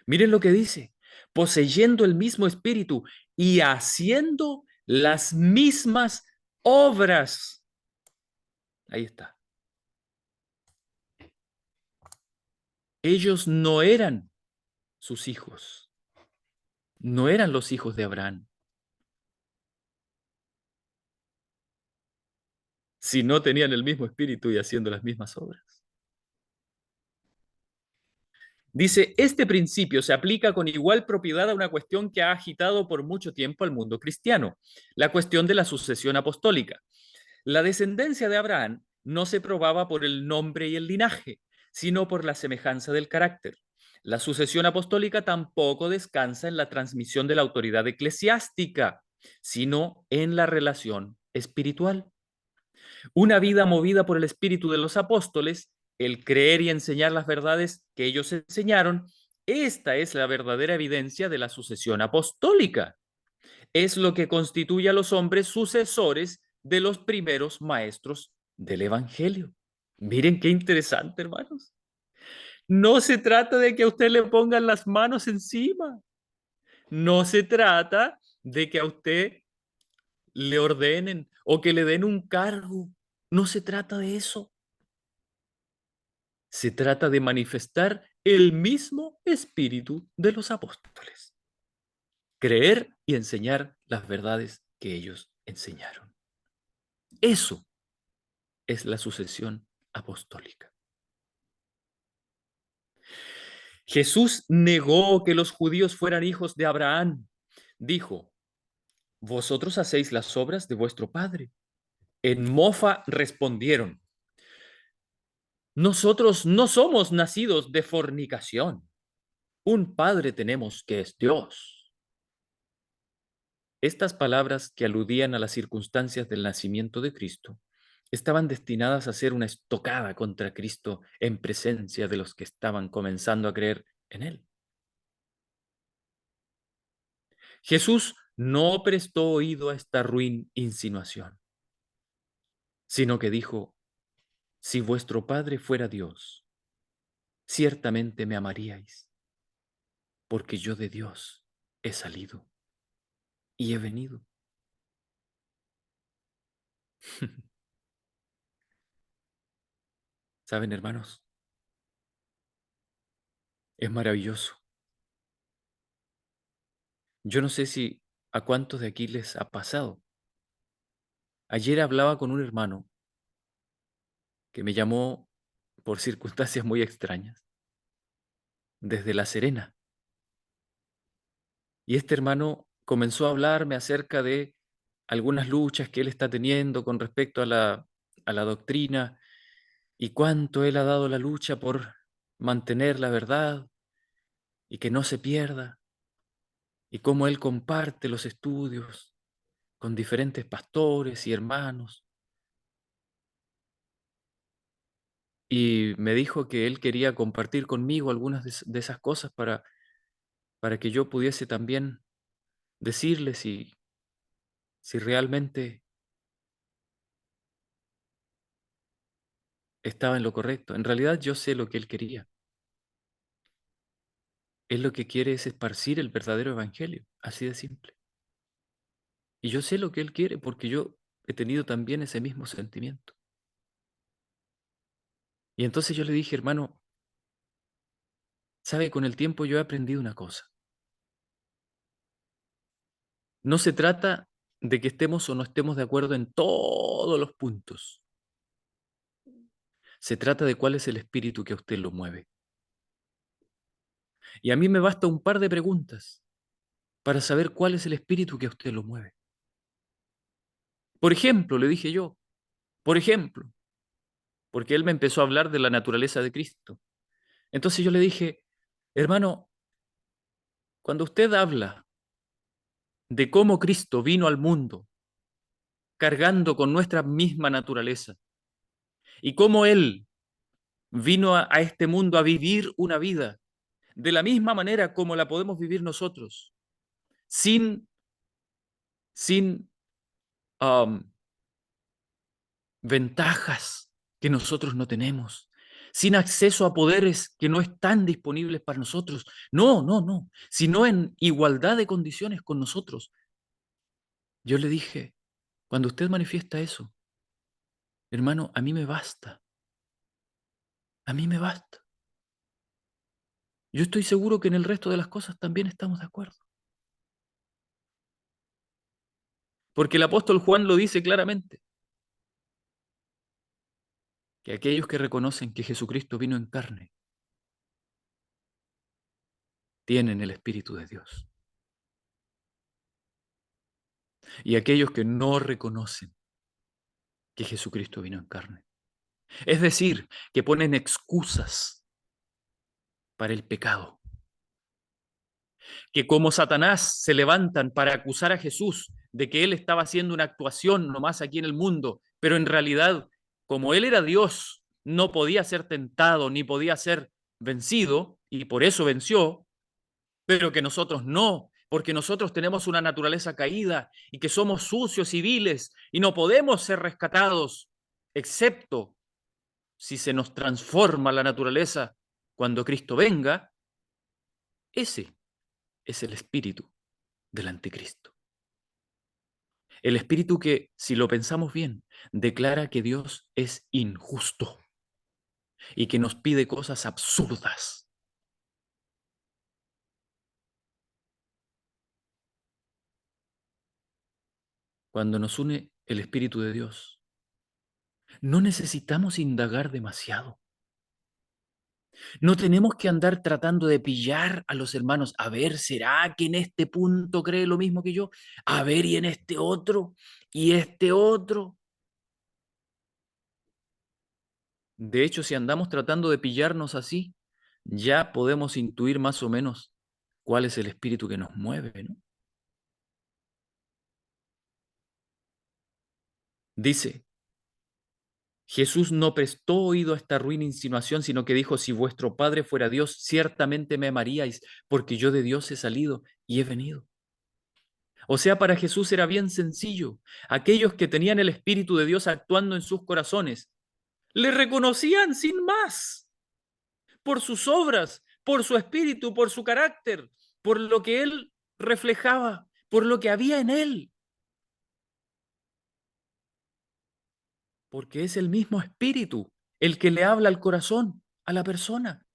Miren lo que dice, poseyendo el mismo espíritu y haciendo las mismas obras. Ahí está. Ellos no eran sus hijos, no eran los hijos de Abraham, si no tenían el mismo espíritu y haciendo las mismas obras. Dice, este principio se aplica con igual propiedad a una cuestión que ha agitado por mucho tiempo al mundo cristiano, la cuestión de la sucesión apostólica. La descendencia de Abraham no se probaba por el nombre y el linaje, sino por la semejanza del carácter. La sucesión apostólica tampoco descansa en la transmisión de la autoridad eclesiástica, sino en la relación espiritual. Una vida movida por el espíritu de los apóstoles, el creer y enseñar las verdades que ellos enseñaron, esta es la verdadera evidencia de la sucesión apostólica. Es lo que constituye a los hombres sucesores de los primeros maestros del Evangelio. Miren qué interesante, hermanos. No se trata de que a usted le pongan las manos encima. No se trata de que a usted le ordenen o que le den un cargo. No se trata de eso. Se trata de manifestar el mismo espíritu de los apóstoles. Creer y enseñar las verdades que ellos enseñaron. Eso es la sucesión apostólica. Jesús negó que los judíos fueran hijos de Abraham. Dijo, vosotros hacéis las obras de vuestro padre. En mofa respondieron, nosotros no somos nacidos de fornicación. Un padre tenemos que es Dios. Estas palabras que aludían a las circunstancias del nacimiento de Cristo estaban destinadas a ser una estocada contra Cristo en presencia de los que estaban comenzando a creer en él. Jesús no prestó oído a esta ruin insinuación, sino que dijo, si vuestro Padre fuera Dios, ciertamente me amaríais, porque yo de Dios he salido y he venido. ¿Saben, hermanos? Es maravilloso. Yo no sé si a cuántos de aquí les ha pasado. Ayer hablaba con un hermano que me llamó por circunstancias muy extrañas, desde La Serena. Y este hermano comenzó a hablarme acerca de algunas luchas que él está teniendo con respecto a la doctrina y cuánto él ha dado la lucha por mantener la verdad y que no se pierda, y cómo él comparte los estudios con diferentes pastores y hermanos. Y me dijo que él quería compartir conmigo algunas de esas cosas para que yo pudiese también decirle si realmente estaba en lo correcto. En realidad yo sé lo que él quería. Él lo que quiere es esparcir el verdadero evangelio, así de simple. Y yo sé lo que él quiere porque yo he tenido también ese mismo sentimiento. Y entonces yo le dije, hermano, sabe, con el tiempo yo he aprendido una cosa. No se trata de que estemos o no estemos de acuerdo en todos los puntos. Se trata de cuál es el espíritu que a usted lo mueve. Y a mí me basta un par de preguntas para saber cuál es el espíritu que a usted lo mueve. Por ejemplo, le dije yo, por ejemplo, porque él me empezó a hablar de la naturaleza de Cristo. Entonces yo le dije, hermano, cuando usted habla de cómo Cristo vino al mundo cargando con nuestra misma naturaleza y cómo Él vino a este mundo a vivir una vida de la misma manera como la podemos vivir nosotros, sin, sin ventajas que nosotros no tenemos, sin acceso a poderes que no están disponibles para nosotros. No, no, no, sino en igualdad de condiciones con nosotros. Yo le dije, Cuando usted manifiesta eso, hermano, a mí me basta. A mí me basta. Yo estoy seguro que en el resto de las cosas también estamos de acuerdo. Porque el apóstol Juan lo dice claramente, que aquellos que reconocen que Jesucristo vino en carne, tienen el Espíritu de Dios. Y aquellos que no reconocen que Jesucristo vino en carne, es decir, que ponen excusas para el pecado, que como Satanás se levantan para acusar a Jesús de que él estaba haciendo una actuación nomás aquí en el mundo, pero en realidad, como él era Dios, no podía ser tentado ni podía ser vencido, y por eso venció, pero que nosotros no, porque nosotros tenemos una naturaleza caída y que somos sucios y viles y no podemos ser rescatados, excepto si se nos transforma la naturaleza cuando Cristo venga. Ese es el espíritu del anticristo. El espíritu que, si lo pensamos bien, declara que Dios es injusto y que nos pide cosas absurdas. Cuando nos une el Espíritu de Dios, no necesitamos indagar demasiado. No tenemos que andar tratando de pillar a los hermanos. A ver, ¿será que en este punto cree lo mismo que yo? A ver, y en este otro, y este otro. De hecho, si andamos tratando de pillarnos así, ya podemos intuir más o menos cuál es el espíritu que nos mueve, ¿no? Dice, Jesús no prestó oído a esta ruin insinuación, sino que dijo, si vuestro Padre fuera Dios, ciertamente me amaríais, porque yo de Dios he salido y he venido. O sea, para Jesús era bien sencillo. Aquellos que tenían el Espíritu de Dios actuando en sus corazones, le reconocían sin más, por sus obras, por su espíritu, por su carácter, por lo que él reflejaba, por lo que había en él. Porque es el mismo espíritu el que le habla al corazón, a la persona.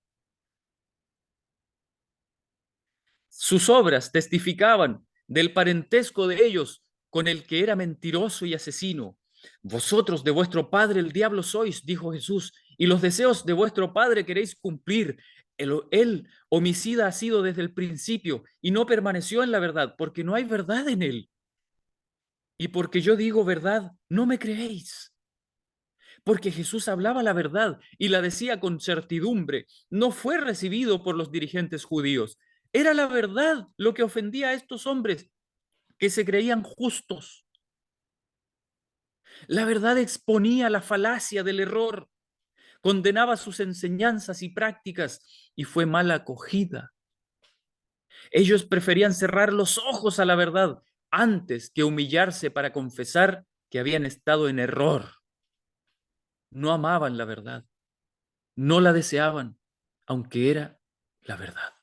Sus obras testificaban del parentesco de ellos con el que era mentiroso y asesino. Vosotros de vuestro padre el diablo sois, dijo Jesús, y los deseos de vuestro padre queréis cumplir. Él, homicida, ha sido desde el principio y no permaneció en la verdad, porque no hay verdad en él. Y porque yo digo verdad, no me creéis. Porque Jesús hablaba la verdad y la decía con certidumbre. No fue recibido por los dirigentes judíos. Era la verdad lo que ofendía a estos hombres que se creían justos. La verdad exponía la falacia del error, condenaba sus enseñanzas y prácticas y fue mal acogida. Ellos preferían cerrar los ojos a la verdad antes que humillarse para confesar que habían estado en error. No amaban la verdad, no la deseaban, aunque era la verdad.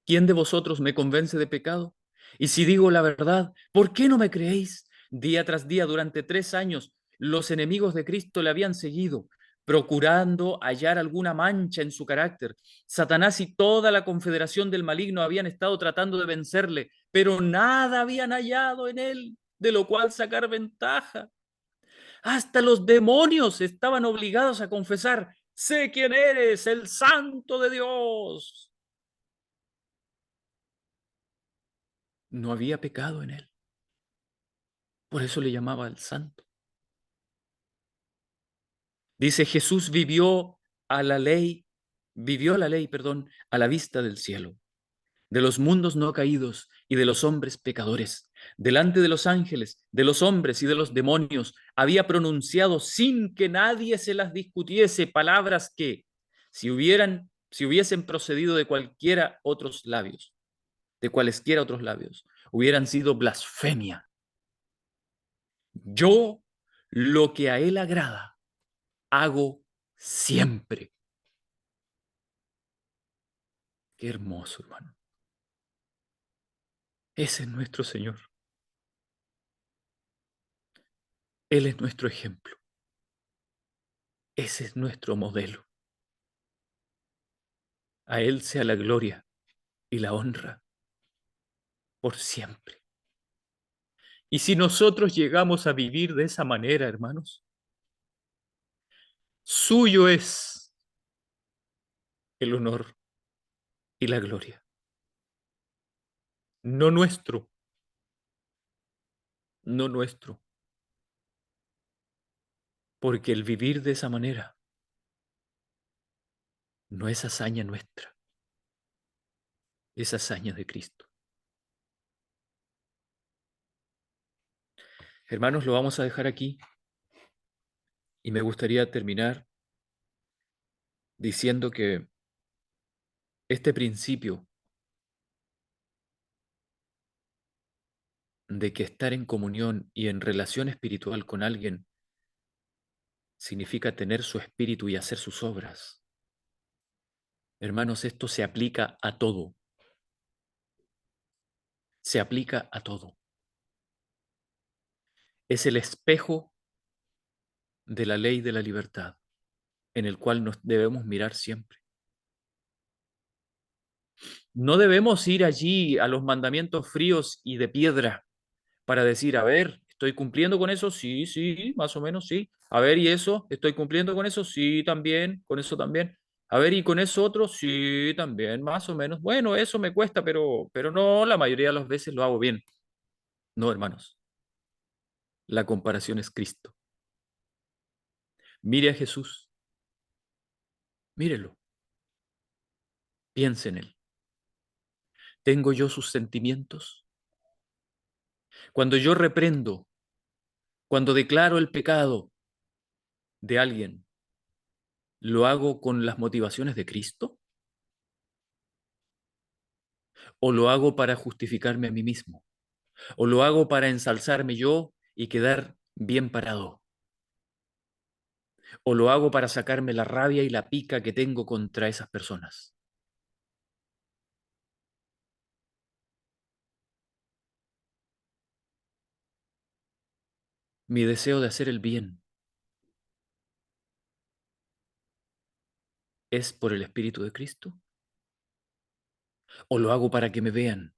¿Quién de vosotros me convence de pecado? Y si digo la verdad, ¿por qué no me creéis? Día tras día, durante 3 años, los enemigos de Cristo le habían seguido, procurando hallar alguna mancha en su carácter. Satanás y toda la confederación del maligno habían estado tratando de vencerle, pero nada habían hallado en él, de lo cual sacar ventaja. Hasta los demonios estaban obligados a confesar, sé quién eres, el santo de Dios. No había pecado en él. Por eso le llamaba el santo. Dice, Jesús vivió la ley, perdón, a la vista del cielo, de los mundos no caídos y de los hombres pecadores. Delante de los ángeles, de los hombres y de los demonios, había pronunciado sin que nadie se las discutiese palabras que, si hubiesen procedido de cualquiera otros labios, de cualesquiera otros labios, hubieran sido blasfemia. Yo, lo que a él agrada, hago siempre. Qué hermoso, hermano. Ese es nuestro Señor. Él es nuestro ejemplo. Ese es nuestro modelo. A Él sea la gloria y la honra por siempre. Y si nosotros llegamos a vivir de esa manera, hermanos, suyo es el honor y la gloria, no nuestro, no nuestro, porque el vivir de esa manera no es hazaña nuestra, es hazaña de Cristo. Hermanos, lo vamos a dejar aquí y me gustaría terminar diciendo que este principio de que estar en comunión y en relación espiritual con alguien significa tener su espíritu y hacer sus obras. Hermanos, esto se aplica a todo. Se aplica a todo. Es el espejo de la ley de la libertad en el cual nos debemos mirar siempre. No debemos ir allí a los mandamientos fríos y de piedra para decir, a ver, ¿estoy cumpliendo con eso? Sí, sí, más o menos, sí. A ver, ¿y eso? ¿Estoy cumpliendo con eso? Sí, también, con eso también. A ver, ¿y con eso otro? Sí, también, más o menos. Bueno, eso me cuesta, pero no, la mayoría de las veces lo hago bien. No, hermanos, la comparación es Cristo. Mire a Jesús, mírelo, piense en él. ¿Tengo yo sus sentimientos? Cuando yo reprendo, cuando declaro el pecado de alguien, ¿lo hago con las motivaciones de Cristo? ¿O lo hago para justificarme a mí mismo? ¿O lo hago para ensalzarme yo y quedar bien parado? ¿O lo hago para sacarme la rabia y la pica que tengo contra esas personas? Mi deseo de hacer el bien es por el Espíritu de Cristo. ¿O lo hago para que me vean,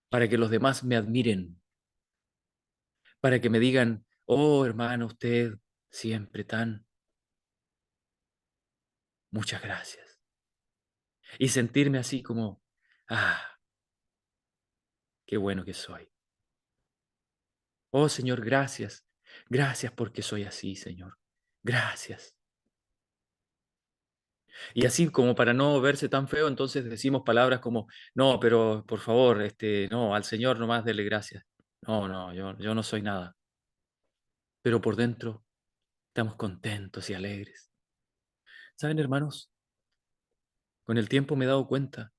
para que los demás me admiren, para que me digan, oh hermano, usted siempre tan, muchas gracias? Y sentirme así como, ah, qué bueno que soy. Oh Señor, gracias. Gracias porque soy así, Señor. Gracias. Y así como para no verse tan feo, entonces decimos palabras como, no, pero por favor, no, al Señor nomás dele gracias. No, no, yo no soy nada. Pero por dentro estamos contentos y alegres. ¿Saben, hermanos? Con el tiempo me he dado cuenta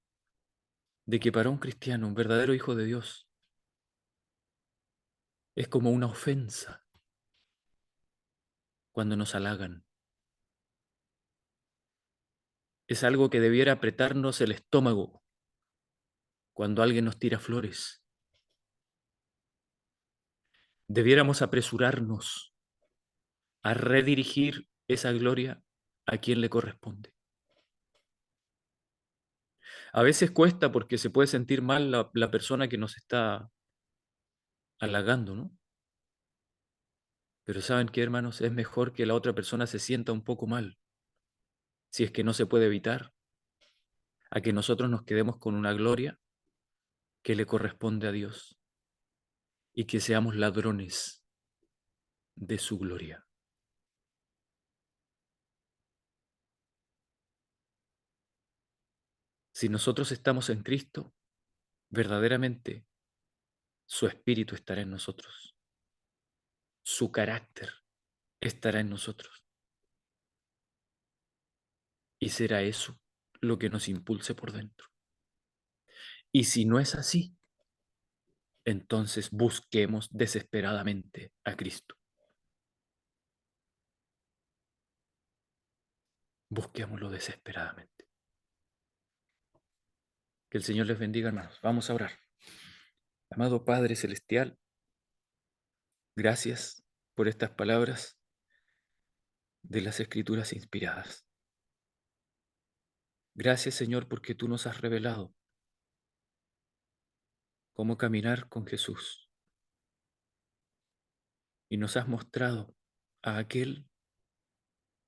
de que para un cristiano, un verdadero hijo de Dios, es como una ofensa cuando nos halagan. Es algo que debiera apretarnos el estómago cuando alguien nos tira flores. Debiéramos apresurarnos a redirigir esa gloria a quien le corresponde. A veces cuesta porque se puede sentir mal la persona que nos está halagando, ¿no? Pero ¿saben qué, hermanos? Es mejor que la otra persona se sienta un poco mal, si es que no se puede evitar, a que nosotros nos quedemos con una gloria que le corresponde a Dios y que seamos ladrones de su gloria. Si nosotros estamos en Cristo, verdaderamente su espíritu estará en nosotros, su carácter estará en nosotros. Y será eso lo que nos impulse por dentro. Y si no es así, entonces busquemos desesperadamente a Cristo. Busquémoslo desesperadamente. Que el Señor les bendiga, hermanos. Vamos a orar. Amado Padre Celestial, gracias por estas palabras de las Escrituras inspiradas. Gracias, Señor, porque tú nos has revelado cómo caminar con Jesús y nos has mostrado a aquel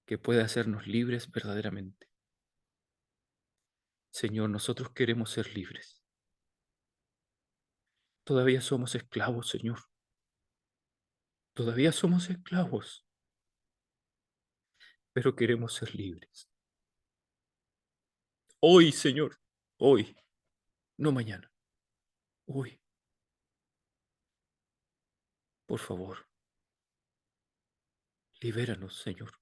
que puede hacernos libres verdaderamente. Señor, nosotros queremos ser libres. Todavía somos esclavos, Señor. Todavía somos esclavos, pero queremos ser libres. Hoy, Señor, hoy, no mañana, hoy, por favor, libéranos, Señor.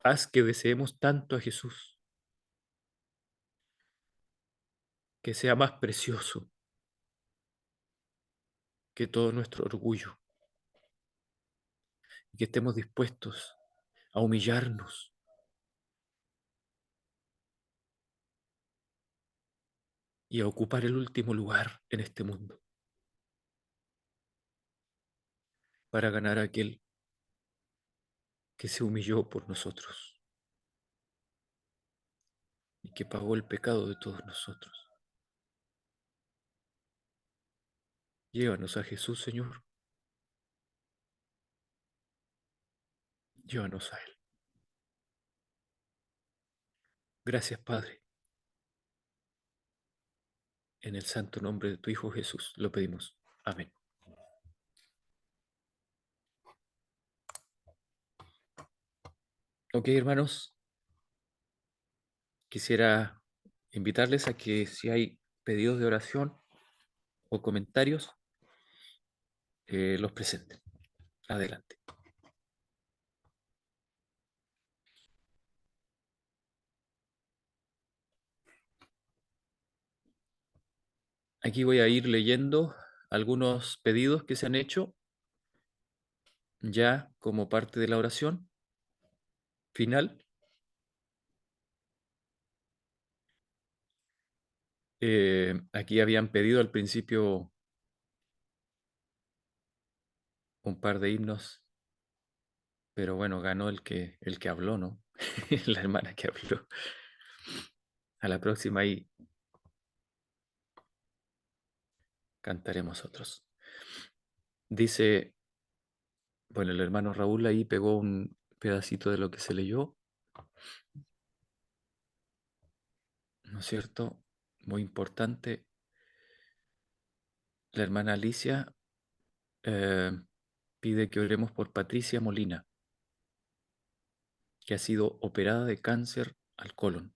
Haz que deseemos tanto a Jesús, que sea más precioso que todo nuestro orgullo, y que estemos dispuestos a humillarnos y a ocupar el último lugar en este mundo para ganar a aquel que se humilló por nosotros y que pagó el pecado de todos nosotros. Llévanos a Jesús, Señor. Llévanos a Él. Gracias, Padre. En el santo nombre de tu Hijo Jesús lo pedimos. Amén. Ok, hermanos, quisiera invitarles a que si hay pedidos de oración o comentarios, los presenten. Adelante. Aquí voy a ir leyendo algunos pedidos que se han hecho ya como parte de la oración final. Aquí habían pedido al principio un par de himnos, pero bueno, ganó el que habló, ¿no? La hermana que habló. A la próxima ahí cantaremos otros. Dice, bueno, el hermano Raúl ahí pegó un pedacito de lo que se leyó, ¿no es cierto? Muy importante. La hermana Alicia pide que oremos por Patricia Molina, que ha sido operada de cáncer al colon.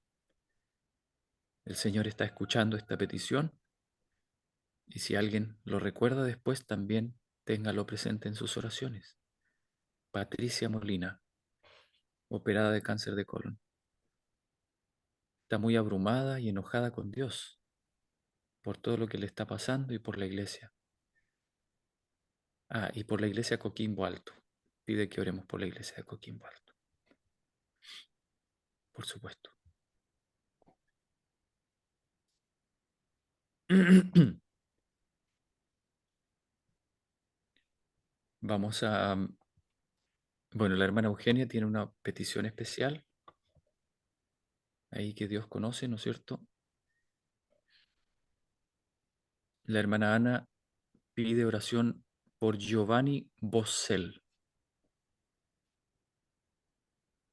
El Señor está escuchando esta petición y si alguien lo recuerda después, también téngalo presente en sus oraciones. Patricia Molina, operada de cáncer de colon. Está muy abrumada y enojada con Dios por todo lo que le está pasando y por la iglesia. Ah, y por la iglesia Coquimbo Alto. Pide que oremos por la iglesia de Coquimbo Alto. Por supuesto. Vamos a... Bueno, la hermana Eugenia tiene una petición especial, ahí que Dios conoce, ¿no es cierto? La hermana Ana pide oración por Giovanni Bossel.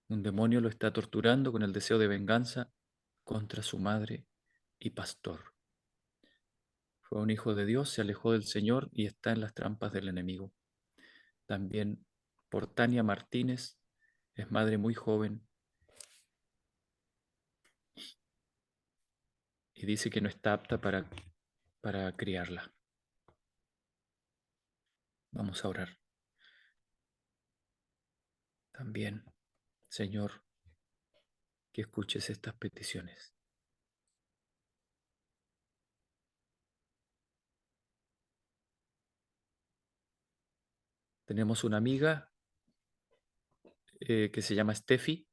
Un demonio lo está torturando con el deseo de venganza contra su madre y pastor. Fue un hijo de Dios, se alejó del Señor y está en las trampas del enemigo. También por Tania Martínez, es madre muy joven y dice que no está apta para criarla. Vamos a orar. También, Señor, que escuches estas peticiones. Tenemos una amiga que se llama Steffi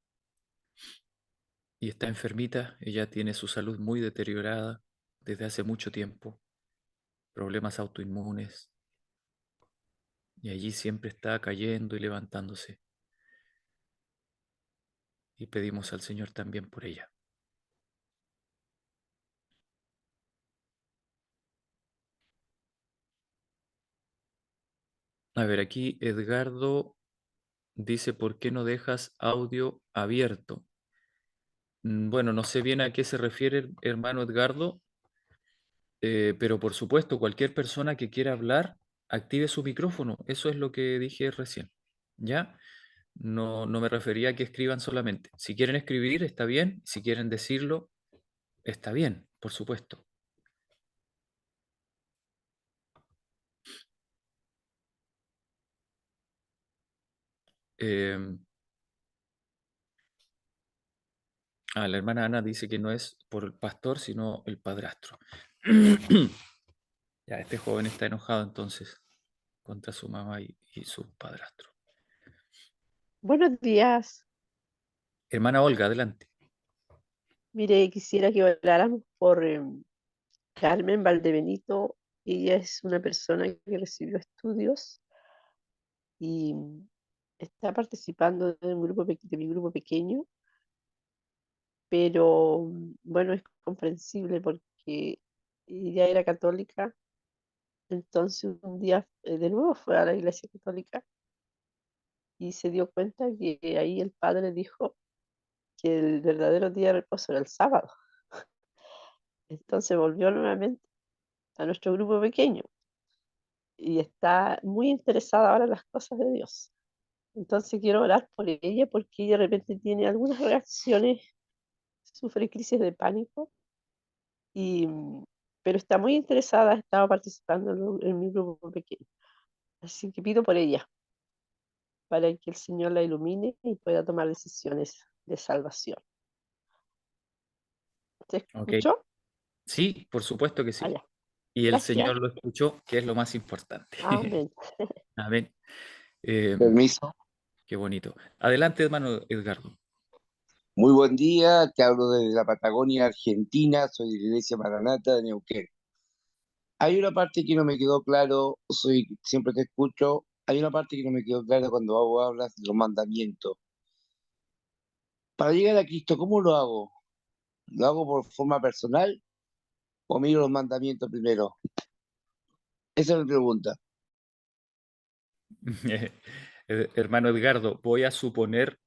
y está enfermita. Ella tiene su salud muy deteriorada desde hace mucho tiempo, problemas autoinmunes. y allí siempre está cayendo y levantándose. Y pedimos al Señor también por ella. A ver, aquí Edgardo dice, ¿por qué no dejas audio abierto? Bueno, no sé bien a qué se refiere, hermano Edgardo, pero por supuesto, cualquier persona que quiera hablar, active su micrófono. Eso es lo que dije recién. ¿Ya? No, no me refería a que escriban solamente. Si quieren escribir, está bien. Si quieren decirlo, está bien, por supuesto. Eh, la hermana Ana dice que no es por el pastor, sino el padrastro. Ya, este joven está enojado entonces contra su mamá y su padrastro. Buenos días. Hermana Olga, adelante. Mire, quisiera que habláramos por Carmen Valdebenito. Ella es una persona que recibió estudios y está participando de un grupo de mi grupo pequeño, pero bueno, es comprensible porque ella era católica, entonces un día de nuevo fue a la iglesia católica y se dio cuenta que ahí el padre dijo que el verdadero día de reposo era el sábado. Entonces volvió nuevamente a nuestro grupo pequeño y está muy interesada ahora en las cosas de Dios. Entonces quiero orar por ella porque ella de repente tiene algunas reacciones, sufre crisis de pánico, y, pero está muy interesada, ha estado participando en mi grupo pequeño. Así que pido por ella, para que el Señor la ilumine y pueda tomar decisiones de salvación. ¿Te Ok. escuchó? Sí, por supuesto que sí. Allá. Y el Gracias. Señor lo escuchó, que es lo más importante. Amén. Amén. Eh, Permiso. qué bonito. Adelante, hermano Edgardo. Muy buen día, te hablo desde la Patagonia, Argentina, soy de la Iglesia Maranata de Neuquén. Hay una parte que no me quedó claro, siempre te escucho, hay una parte que no me quedó clara cuando hablas de los mandamientos. Para llegar a Cristo, ¿cómo lo hago? ¿Lo hago por forma personal o miro los mandamientos primero? Esa es mi pregunta. Hermano Edgardo, voy a suponer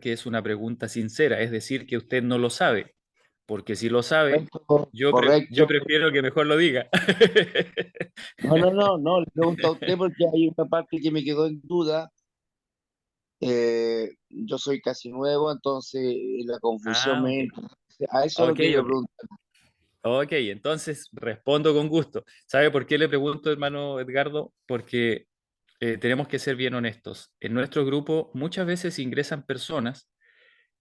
que es una pregunta sincera, es decir, que usted no lo sabe, porque si lo sabe, Correcto, yo correcto. prefiero que mejor lo diga. No, le pregunto a usted porque hay una parte que me quedó en duda. Yo soy casi nuevo, entonces la confusión Ah, ok. me entra. A eso es lo Ok, que yo ok. pregunto. Ok, entonces respondo con gusto. ¿Sabe por qué le pregunto, hermano Edgardo? Porque tenemos que ser bien honestos. En nuestro grupo muchas veces ingresan personas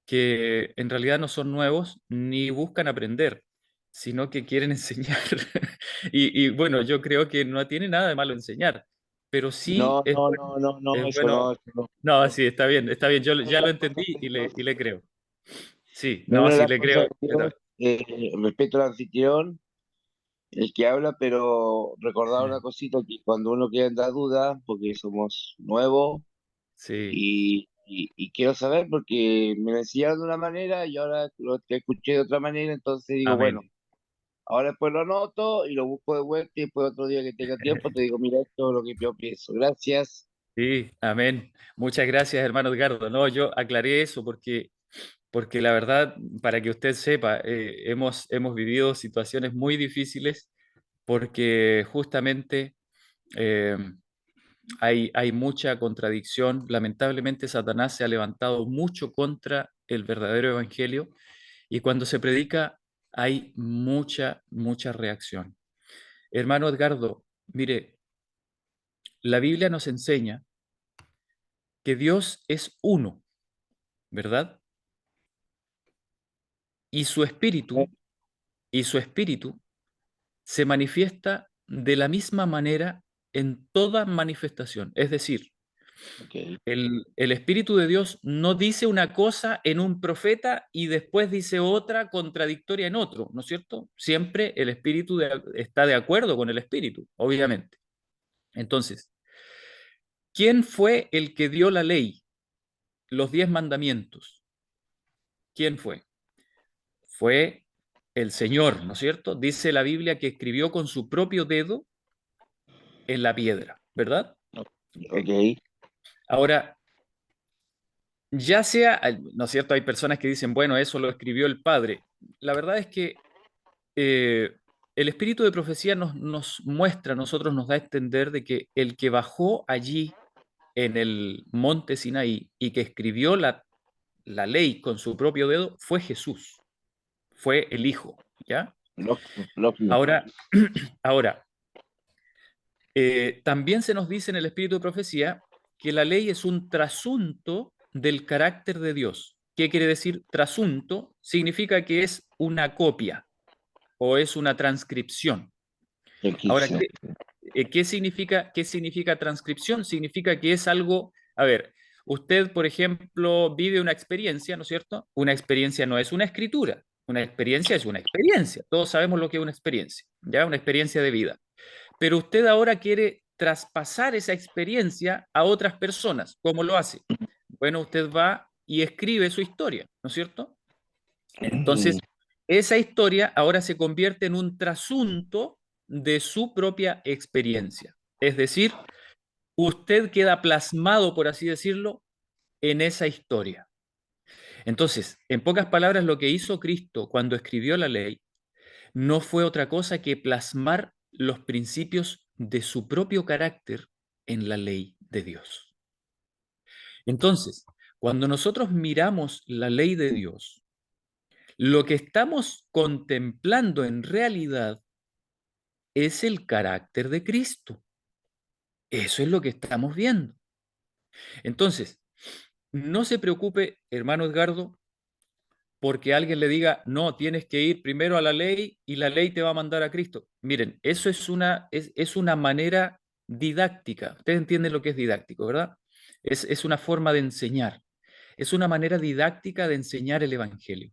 que en realidad no son nuevos ni buscan aprender, sino que quieren enseñar. Y bueno, yo creo que no tiene nada de malo enseñar, pero sí es Eso no, bueno. eso no. No, sí, está bien, está bien. Yo ya lo entendí y le creo. Sí, No, no, no es sí la le cosa creo de Dios, respeto al anfitrión, el que habla, pero recordar una cosita que cuando uno queda en la duda, porque somos nuevos, Sí, y quiero saber porque me lo enseñaron de una manera y ahora lo que escuché de otra manera, entonces digo, bueno, amén. ahora después lo anoto y lo busco de vuelta y después otro día que tenga tiempo te digo, mira, esto es lo que yo pienso. Gracias. Sí, amén. Muchas gracias, hermano Edgardo. No, yo aclaré eso porque la verdad, para que usted sepa, hemos vivido situaciones muy difíciles porque justamente eh, hay mucha contradicción. Lamentablemente, Satanás se ha levantado mucho contra el verdadero evangelio y cuando se predica hay mucha reacción. Hermano Edgardo, mire, la Biblia nos enseña que Dios es uno, ¿verdad? Y su espíritu, y su espíritu se manifiesta de la misma manera en toda manifestación. Es decir, Ok. el Espíritu de Dios no dice una cosa en un profeta y después dice otra contradictoria en otro, ¿no es cierto? Siempre el Espíritu está de acuerdo con el Espíritu, obviamente. Entonces, ¿quién fue el que dio la ley? Los 10 mandamientos. ¿Quién fue? Fue el Señor, ¿no es cierto? Dice la Biblia que escribió con su propio dedo en la piedra, ¿verdad? Ok. Ahora, ya sea, ¿no es cierto? Hay personas que dicen, bueno, eso lo escribió el Padre. La verdad es que el espíritu de profecía nos muestra, a nosotros nos da a entender de que el que bajó allí en el monte Sinaí y que escribió la ley con su propio dedo fue Jesús, fue el Hijo, ¿ya? Lógico. Ahora, ahora también se nos dice en el espíritu de profecía que la ley es un trasunto del carácter de Dios. ¿Qué quiere decir trasunto? Significa que es una copia o es una transcripción. Ahora, Egipcio. qué significa transcripción? Significa que es algo, a ver, usted, por ejemplo, vive una experiencia, ¿no es cierto? Una experiencia no es una escritura, una experiencia es una experiencia. Todos sabemos lo que es una experiencia, ¿ya? Una experiencia de vida. Pero usted ahora quiere traspasar esa experiencia a otras personas. ¿Cómo lo hace? Bueno, usted va y escribe su historia, ¿no es cierto? Entonces, esa historia ahora se convierte en un trasunto de su propia experiencia. Es decir, usted queda plasmado, por así decirlo, en esa historia. Entonces, en pocas palabras, lo que hizo Cristo cuando escribió la ley no fue otra cosa que plasmar los principios de su propio carácter en la ley de Dios. Entonces, cuando nosotros miramos la ley de Dios, lo que estamos contemplando en realidad es el carácter de Cristo. Eso es lo que estamos viendo. Entonces, no se preocupe, hermano Edgardo, porque alguien le diga, no, tienes que ir primero a la ley y la ley te va a mandar a Cristo. Miren, eso es una manera didáctica. Ustedes entienden lo que es didáctico, ¿verdad? Es una forma de enseñar. Es una manera didáctica de enseñar el Evangelio.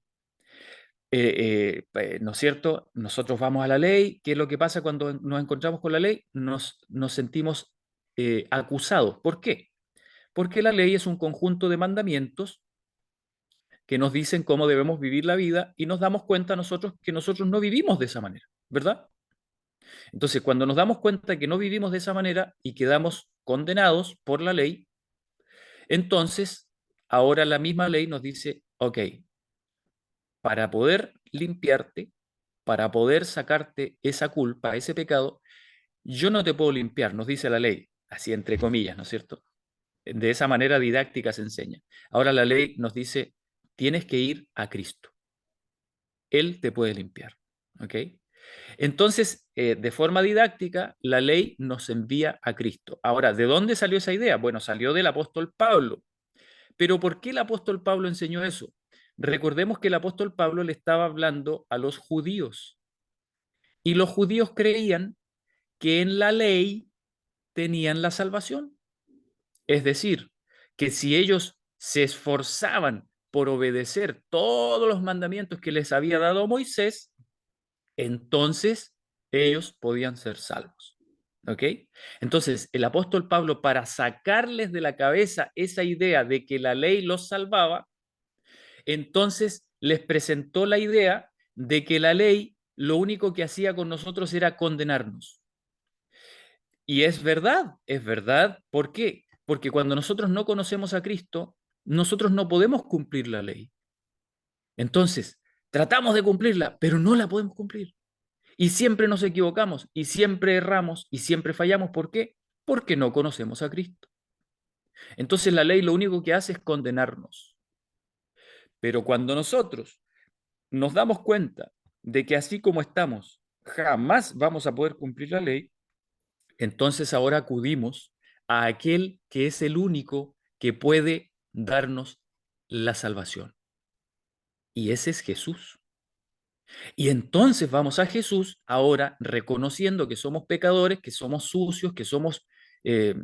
¿No es cierto? Nosotros vamos a la ley. ¿Qué es lo que pasa cuando nos encontramos con la ley? Nos sentimos acusados. ¿Por qué? Porque la ley es un conjunto de mandamientos que nos dicen cómo debemos vivir la vida y nos damos cuenta nosotros que nosotros no vivimos de esa manera, ¿verdad? Entonces, cuando nos damos cuenta que no vivimos de esa manera y quedamos condenados por la ley, entonces ahora la misma ley nos dice, ok, para poder limpiarte, para poder sacarte esa culpa, ese pecado, yo no te puedo limpiar, nos dice la ley, así entre comillas, ¿no es cierto? De esa manera didáctica se enseña. Ahora la ley nos dice, tienes que ir a Cristo. Él te puede limpiar. ¿Ok? Entonces, de forma didáctica, la ley nos envía a Cristo. Ahora, ¿de dónde salió esa idea? Bueno, salió del apóstol Pablo. Pero ¿por qué el apóstol Pablo enseñó eso? Recordemos que el apóstol Pablo le estaba hablando a los judíos. Y los judíos creían que en la ley tenían la salvación. Es decir, que si ellos se esforzaban por obedecer todos los mandamientos que les había dado Moisés, entonces ellos podían ser salvos. ¿Ok? Entonces, el apóstol Pablo, para sacarles de la cabeza esa idea de que la ley los salvaba, entonces les presentó la idea de que la ley lo único que hacía con nosotros era condenarnos. Y es verdad, es verdad. ¿Por qué? Porque cuando nosotros no conocemos a Cristo, nosotros no podemos cumplir la ley. Entonces, tratamos de cumplirla, pero no la podemos cumplir. Y siempre nos equivocamos, y siempre erramos, y siempre fallamos. ¿Por qué? Porque no conocemos a Cristo. Entonces la ley lo único que hace es condenarnos. Pero cuando nosotros nos damos cuenta de que así como estamos, jamás vamos a poder cumplir la ley, entonces ahora acudimos a aquel que es el único que puede darnos la salvación. Y ese es Jesús. Y entonces vamos a Jesús ahora reconociendo que somos pecadores, que somos sucios, que somos eh,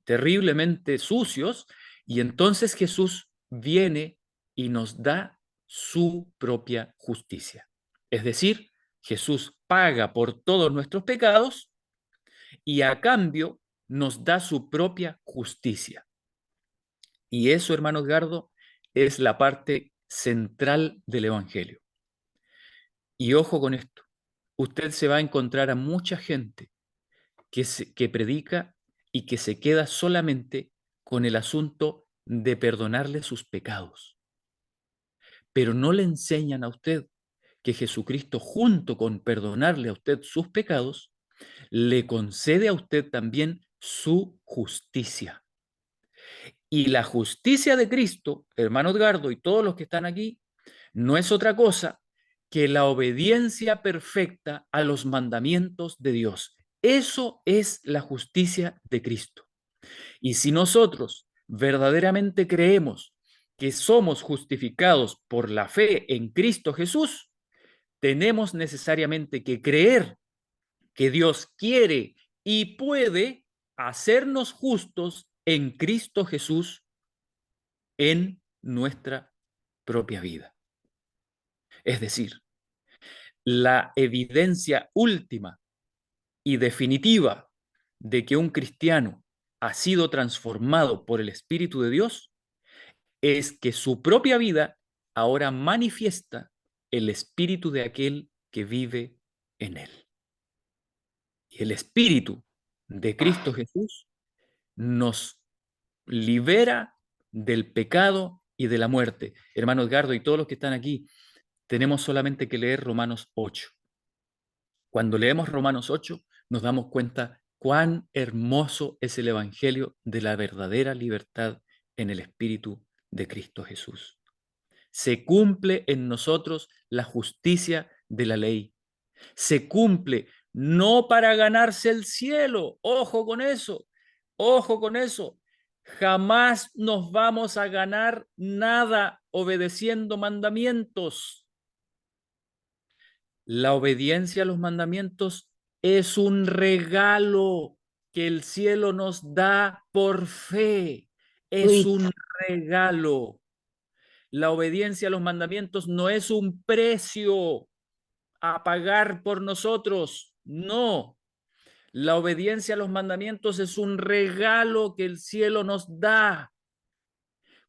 terriblemente sucios, y entonces Jesús viene y nos da su propia justicia. Es decir, Jesús paga por todos nuestros pecados y a cambio nos da su propia justicia. Y eso, hermano Edgardo, es la parte central del Evangelio. Y ojo con esto, usted se va a encontrar a mucha gente que predica y que se queda solamente con el asunto de perdonarle sus pecados. Pero no le enseñan a usted que Jesucristo, junto con perdonarle a usted sus pecados, le concede a usted también su justicia. Y la justicia de Cristo, hermano Edgardo y todos los que están aquí, no es otra cosa que la obediencia perfecta a los mandamientos de Dios. Eso es la justicia de Cristo. Y si nosotros verdaderamente creemos que somos justificados por la fe en Cristo Jesús, tenemos necesariamente que creer que Dios quiere y puede hacernos justos en Cristo Jesús en nuestra propia vida. Es decir, la evidencia última y definitiva de que un cristiano ha sido transformado por el Espíritu de Dios es que su propia vida ahora manifiesta el espíritu de aquel que vive en él. Y el espíritu de Cristo Jesús nos libera del pecado y de la muerte. Hermano Edgardo y todos los que están aquí, tenemos solamente que leer Romanos 8. Cuando leemos Romanos 8, nos damos cuenta cuán hermoso es el evangelio de la verdadera libertad en el espíritu de Cristo Jesús. Se cumple en nosotros la justicia de la ley. Se cumple no para ganarse el cielo. Ojo con eso. Ojo con eso. Jamás nos vamos a ganar nada obedeciendo mandamientos. La obediencia a los mandamientos es un regalo que el cielo nos da por fe. Es un regalo. La obediencia a los mandamientos no es un precio a pagar por nosotros. No. La obediencia a los mandamientos es un regalo que el cielo nos da.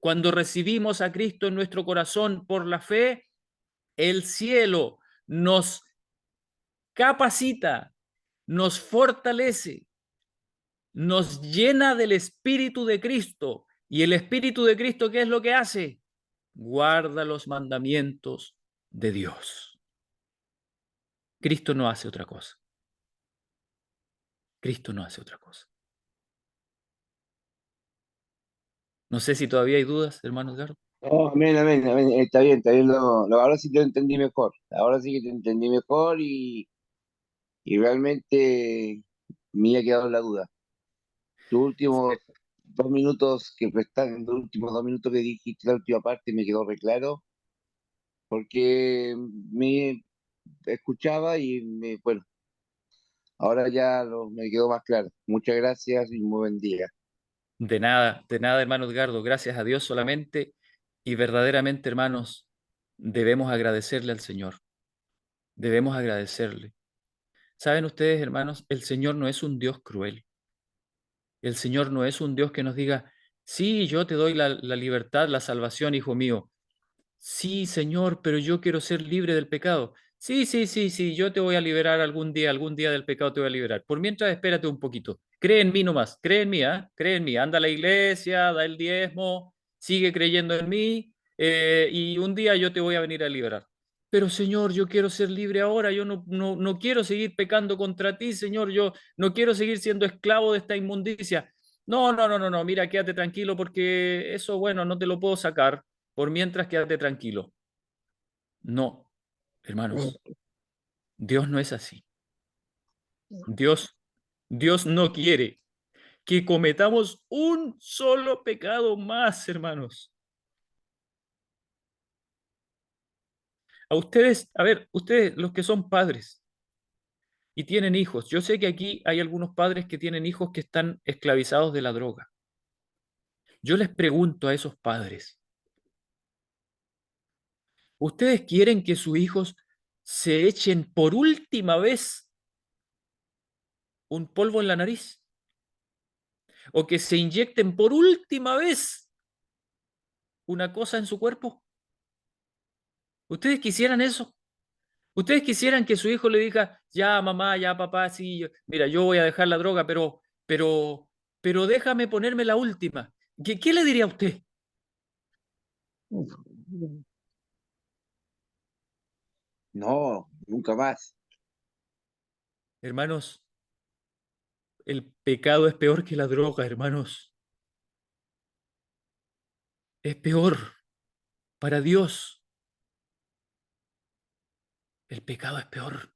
Cuando recibimos a Cristo en nuestro corazón por la fe, el cielo nos capacita, nos fortalece, nos llena del Espíritu de Cristo. ¿Y el Espíritu de Cristo qué es lo que hace? Guarda los mandamientos de Dios. Cristo no hace otra cosa. Cristo no hace otra cosa. No sé si todavía hay dudas, hermano Edgardo. Oh, amén, amén, amén. Está bien, ahora sí te entendí mejor. Ahora sí que te entendí mejor y realmente me ha quedado la duda. Tus últimos 2 minutos los últimos 2 minutos que dijiste, la última parte, me quedó re claro, porque me escuchaba bueno, ahora ya me quedó más claro. Muchas gracias y muy buen día. De nada, hermano Edgardo. Gracias a Dios solamente y verdaderamente, hermanos, debemos agradecerle al Señor. Debemos agradecerle. ¿Saben ustedes, hermanos? El Señor no es un Dios cruel. El Señor no es un Dios que nos diga, sí, yo te doy la libertad, la salvación, hijo mío. Sí, Señor, pero yo quiero ser libre del pecado. Sí, sí, sí, sí, yo te voy a liberar algún día del pecado te voy a liberar. Por mientras, espérate un poquito. Cree en mí nomás, cree en mí, ¿ah? Cree en mí. Anda a la iglesia, da el diezmo, sigue creyendo en mí y un día yo te voy a venir a liberar. Pero Señor, yo quiero ser libre ahora, yo no quiero seguir pecando contra ti, Señor, yo no quiero seguir siendo esclavo de esta inmundicia. No, mira, quédate tranquilo porque eso, bueno, no te lo puedo sacar. Por mientras, quédate tranquilo. No, hermanos, Dios no es así. Dios no quiere que cometamos un solo pecado más, hermanos. A ustedes, a ver, ustedes los que son padres y tienen hijos, yo sé que aquí hay algunos padres que tienen hijos que están esclavizados de la droga. Yo les pregunto a esos padres, ¿ustedes quieren que sus hijos se echen por última vez un polvo en la nariz? o que se inyecten por última vez una cosa en su cuerpo? ¿Ustedes quisieran eso? ¿Ustedes quisieran que su hijo le diga, ya mamá, ya papá, sí, mira, yo voy a dejar la droga, pero déjame ponerme la última? ¿Qué le diría a usted? No, nunca más. Hermanos, el pecado es peor que la droga, hermanos. Es peor para Dios. El pecado es peor.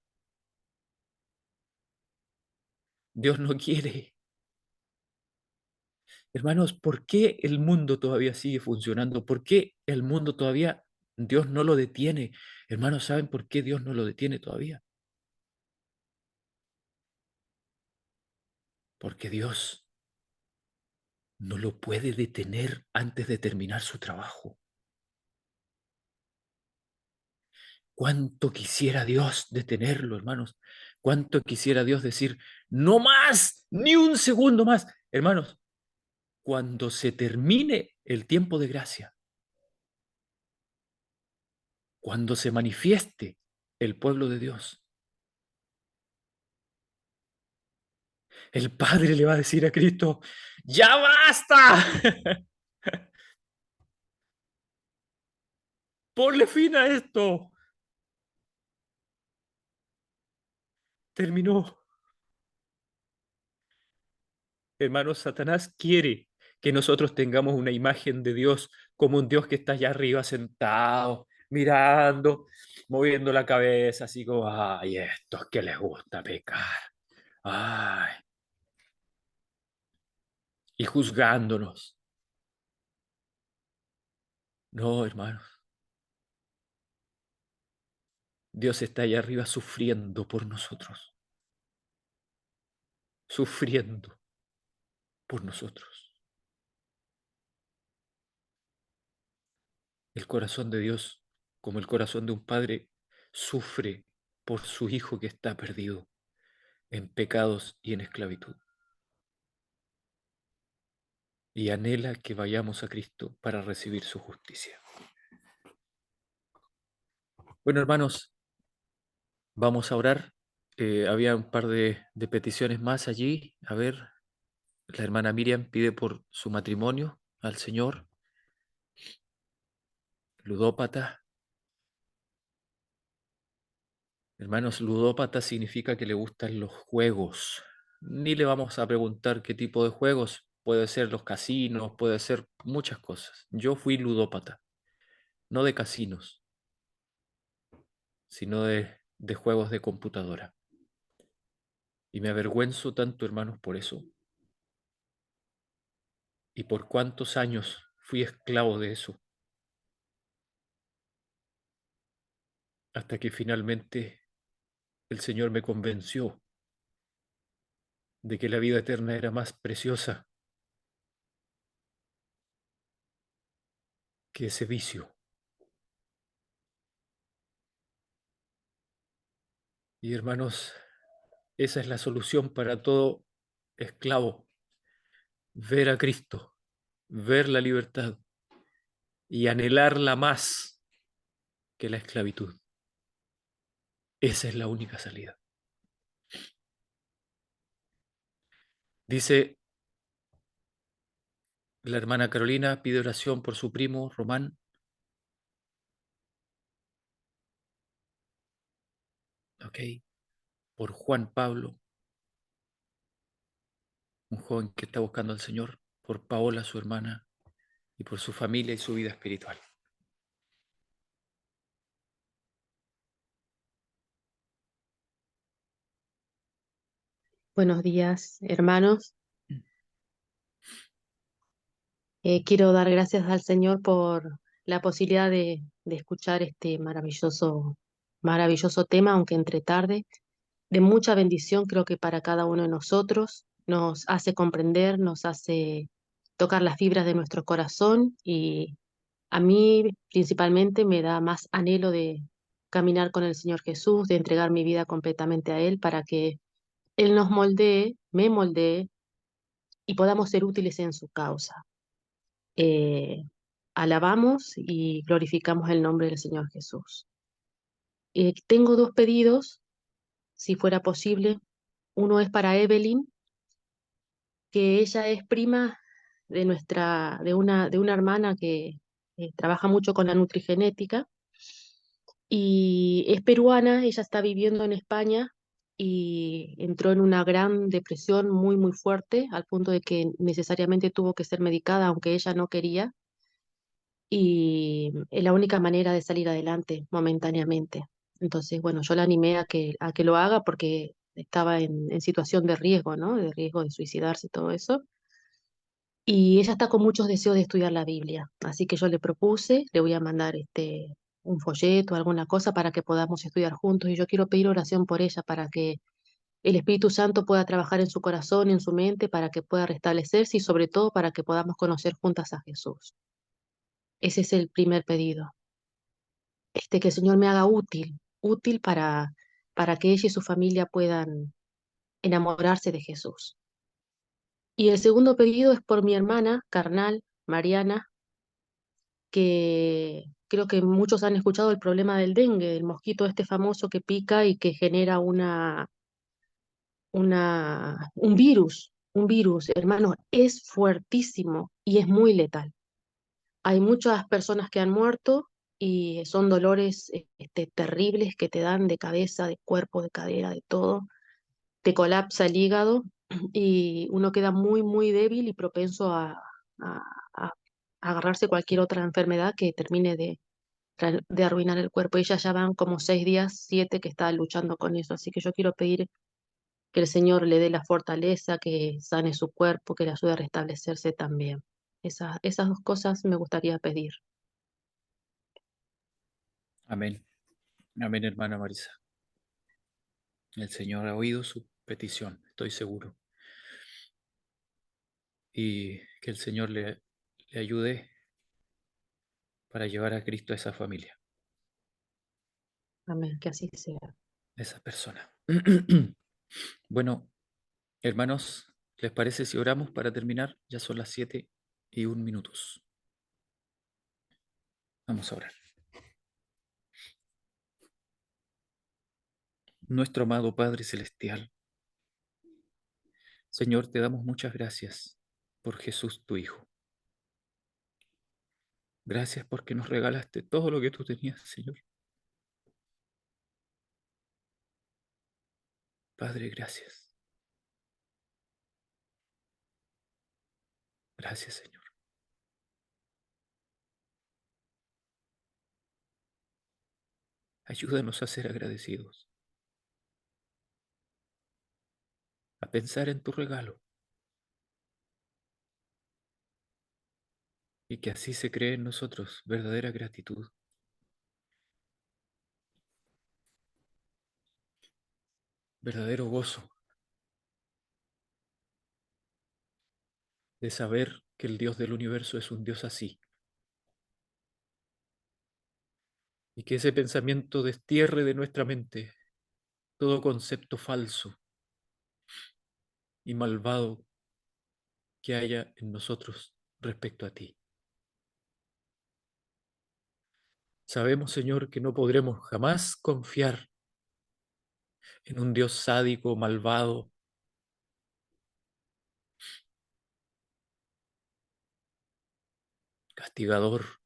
Dios no quiere. Hermanos, ¿por qué el mundo todavía sigue funcionando? ¿Por qué el mundo todavía, Dios no lo detiene? Hermanos, ¿saben por qué Dios no lo detiene todavía? Porque Dios no lo puede detener antes de terminar su trabajo. ¿Cuánto quisiera Dios detenerlo, hermanos? ¿Cuánto quisiera Dios decir, no más, ni un segundo más? Hermanos, cuando se termine el tiempo de gracia, cuando se manifieste el pueblo de Dios, el Padre le va a decir a Cristo, ¡ya basta! Ponle fin a esto. Terminó. Hermanos, Satanás quiere que nosotros tengamos una imagen de Dios como un Dios que está allá arriba sentado, mirando, moviendo la cabeza, así como, ay, estos que les gusta pecar. Ay, y juzgándonos. No, hermanos. Dios está allá arriba sufriendo por nosotros. Sufriendo por nosotros. El corazón de Dios, como el corazón de un padre, sufre por su hijo que está perdido en pecados y en esclavitud. Y anhela que vayamos a Cristo para recibir su justicia. Bueno, hermanos, vamos a orar. Había un par de peticiones más allí. A ver, la hermana Miriam pide por su matrimonio al Señor. Ludópata. Hermanos, ludópata significa que le gustan los juegos. Ni le vamos a preguntar qué tipo de juegos. Puede ser los casinos, puede ser muchas cosas. Yo fui ludópata, no de casinos, sino de juegos de computadora. Y me avergüenzo tanto, hermanos, por eso. Y por cuántos años fui esclavo de eso. Hasta que finalmente el Señor me convenció de que la vida eterna era más preciosa que ese vicio. Y hermanos, esa es la solución para todo esclavo. Ver a Cristo, ver la libertad y anhelarla más que la esclavitud. Esa es la única salida. Dice la hermana Carolina, pide oración por su primo Román. Ok. Por Juan Pablo, un joven que está buscando al Señor, por Paola, su hermana, y por su familia y su vida espiritual. Buenos días, hermanos. Quiero dar gracias al Señor por la posibilidad de escuchar este maravilloso tema, aunque entre tarde, de mucha bendición, creo que para cada uno de nosotros. Nos hace comprender, nos hace tocar las fibras de nuestro corazón y a mí principalmente me da más anhelo de caminar con el Señor Jesús, de entregar mi vida completamente a Él para que Él nos moldee, me moldee y podamos ser útiles en su causa. Eh, Alabamos y glorificamos el nombre del Señor Jesús. Tengo dos pedidos, si fuera posible. Uno es para Evelyn, que ella es prima de una hermana que trabaja mucho con la nutrigenética y es peruana. Ella está viviendo en España y entró en una gran depresión muy, muy fuerte, al punto de que necesariamente tuvo que ser medicada, aunque ella no quería, y es la única manera de salir adelante momentáneamente. Entonces, bueno, yo la animé a que lo haga porque estaba en situación de riesgo, ¿no? De riesgo de suicidarse y todo eso. Y ella está con muchos deseos de estudiar la Biblia, así que yo le propuse, le voy a mandar un folleto, alguna cosa para que podamos estudiar juntos, y yo quiero pedir oración por ella para que el Espíritu Santo pueda trabajar en su corazón, en su mente, para que pueda restablecerse y sobre todo para que podamos conocer juntas a Jesús. Ese es el primer pedido. Que el Señor me haga útil para que ella y su familia puedan enamorarse de Jesús. Y el segundo pedido es por mi hermana carnal, Mariana, que creo que muchos han escuchado el problema del dengue, el mosquito este famoso que pica y que genera un virus, hermano, es fuertísimo y es muy letal. Hay muchas personas que han muerto y son dolores terribles que te dan de cabeza, de cuerpo, de cadera, de todo. Te colapsa el hígado y uno queda muy, muy débil y propenso a- a agarrarse cualquier otra enfermedad que termine de arruinar el cuerpo. Ella ya van como 6 días, 7 que está luchando con eso. Así que yo quiero pedir que el Señor le dé la fortaleza, que sane su cuerpo, que le ayude a restablecerse también. Esas dos cosas me gustaría pedir. Amén. Amén, hermana Marisa. El Señor ha oído su petición, estoy seguro. Y que el Señor le ayude para llevar a Cristo a esa familia, Amén, que así sea. a esa persona. Bueno, hermanos, ¿les parece si oramos para terminar? Ya son las 7:01. Vamos a orar. Nuestro amado Padre Celestial, Señor, te damos muchas gracias por Jesús, tu Hijo. Gracias porque nos regalaste todo lo que tú tenías, Señor. Padre, gracias. Gracias, Señor. Ayúdanos a ser agradecidos, a pensar en tu regalo y que así se cree en nosotros verdadera gratitud, verdadero gozo de saber que el Dios del universo es un Dios así, y que ese pensamiento destierre de nuestra mente todo concepto falso y malvado que haya en nosotros respecto a ti. Sabemos, Señor, que no podremos jamás confiar en un Dios sádico, malvado, castigador,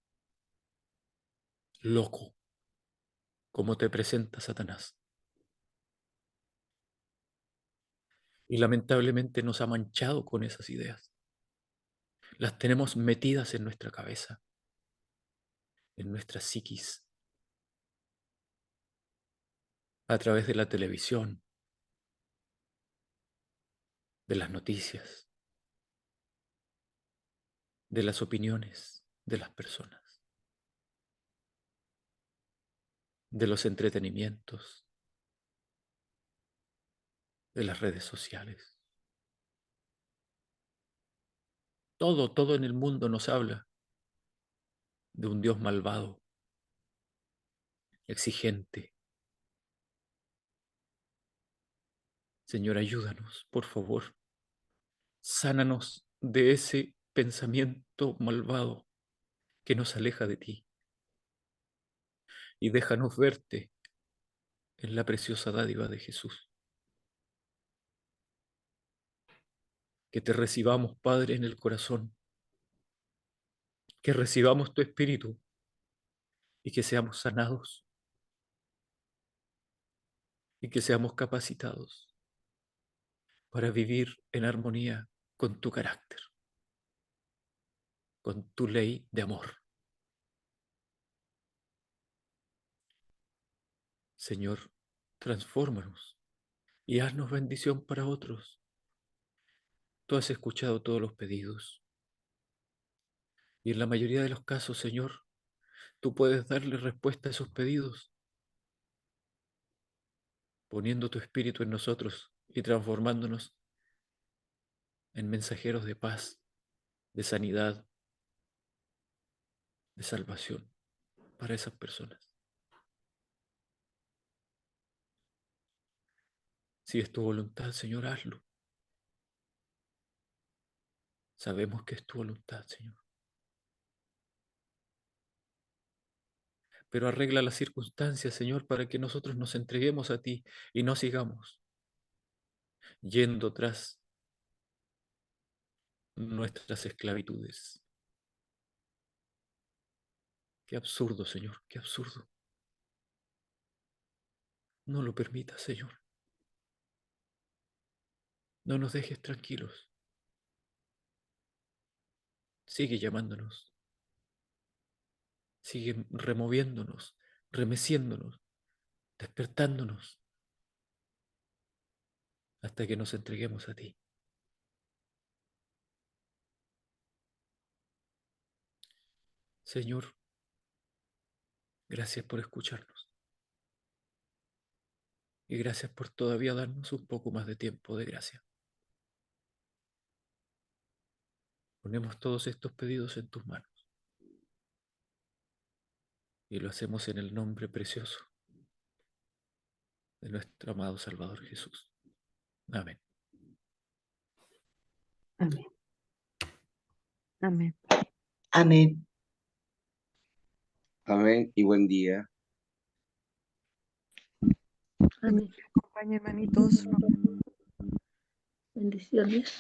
loco, como te presenta Satanás. Y lamentablemente nos ha manchado con esas ideas. Las tenemos metidas en nuestra cabeza, en nuestra psiquis, a través de la televisión, de las noticias, de las opiniones de las personas, de los entretenimientos, de las redes sociales. Todo en el mundo nos habla de un Dios malvado, exigente. Señor, ayúdanos, por favor, Sánanos de ese pensamiento malvado que nos aleja de ti. Y déjanos verte en la preciosa dádiva de Jesús. Que te recibamos, Padre, en el corazón. Que recibamos tu Espíritu y que seamos sanados y que seamos capacitados para vivir en armonía con tu carácter, con tu ley de amor. Señor, transfórmanos y haznos bendición para otros. Tú has escuchado todos los pedidos y en la mayoría de los casos, Señor, tú puedes darle respuesta a esos pedidos, poniendo tu Espíritu en nosotros y transformándonos en mensajeros de paz, de sanidad, de salvación para esas personas. Si es tu voluntad, Señor, hazlo. Sabemos que es tu voluntad, Señor. Pero arregla las circunstancias, Señor, para que nosotros nos entreguemos a ti y no sigamos yendo tras nuestras esclavitudes. Qué absurdo, Señor, qué absurdo. No lo permitas, Señor. No nos dejes tranquilos. Sigue llamándonos. Sigue removiéndonos, remeciéndonos, despertándonos, hasta que nos entreguemos a ti. Señor, gracias por escucharnos. Y gracias por todavía darnos un poco más de tiempo de gracia. Ponemos todos estos pedidos en tus manos. Y lo hacemos en el nombre precioso de nuestro amado Salvador Jesús. Amén. Amén. Amén. Amén. Amén y buen día. Amén. Acompañe, hermanitos. Bendiciones.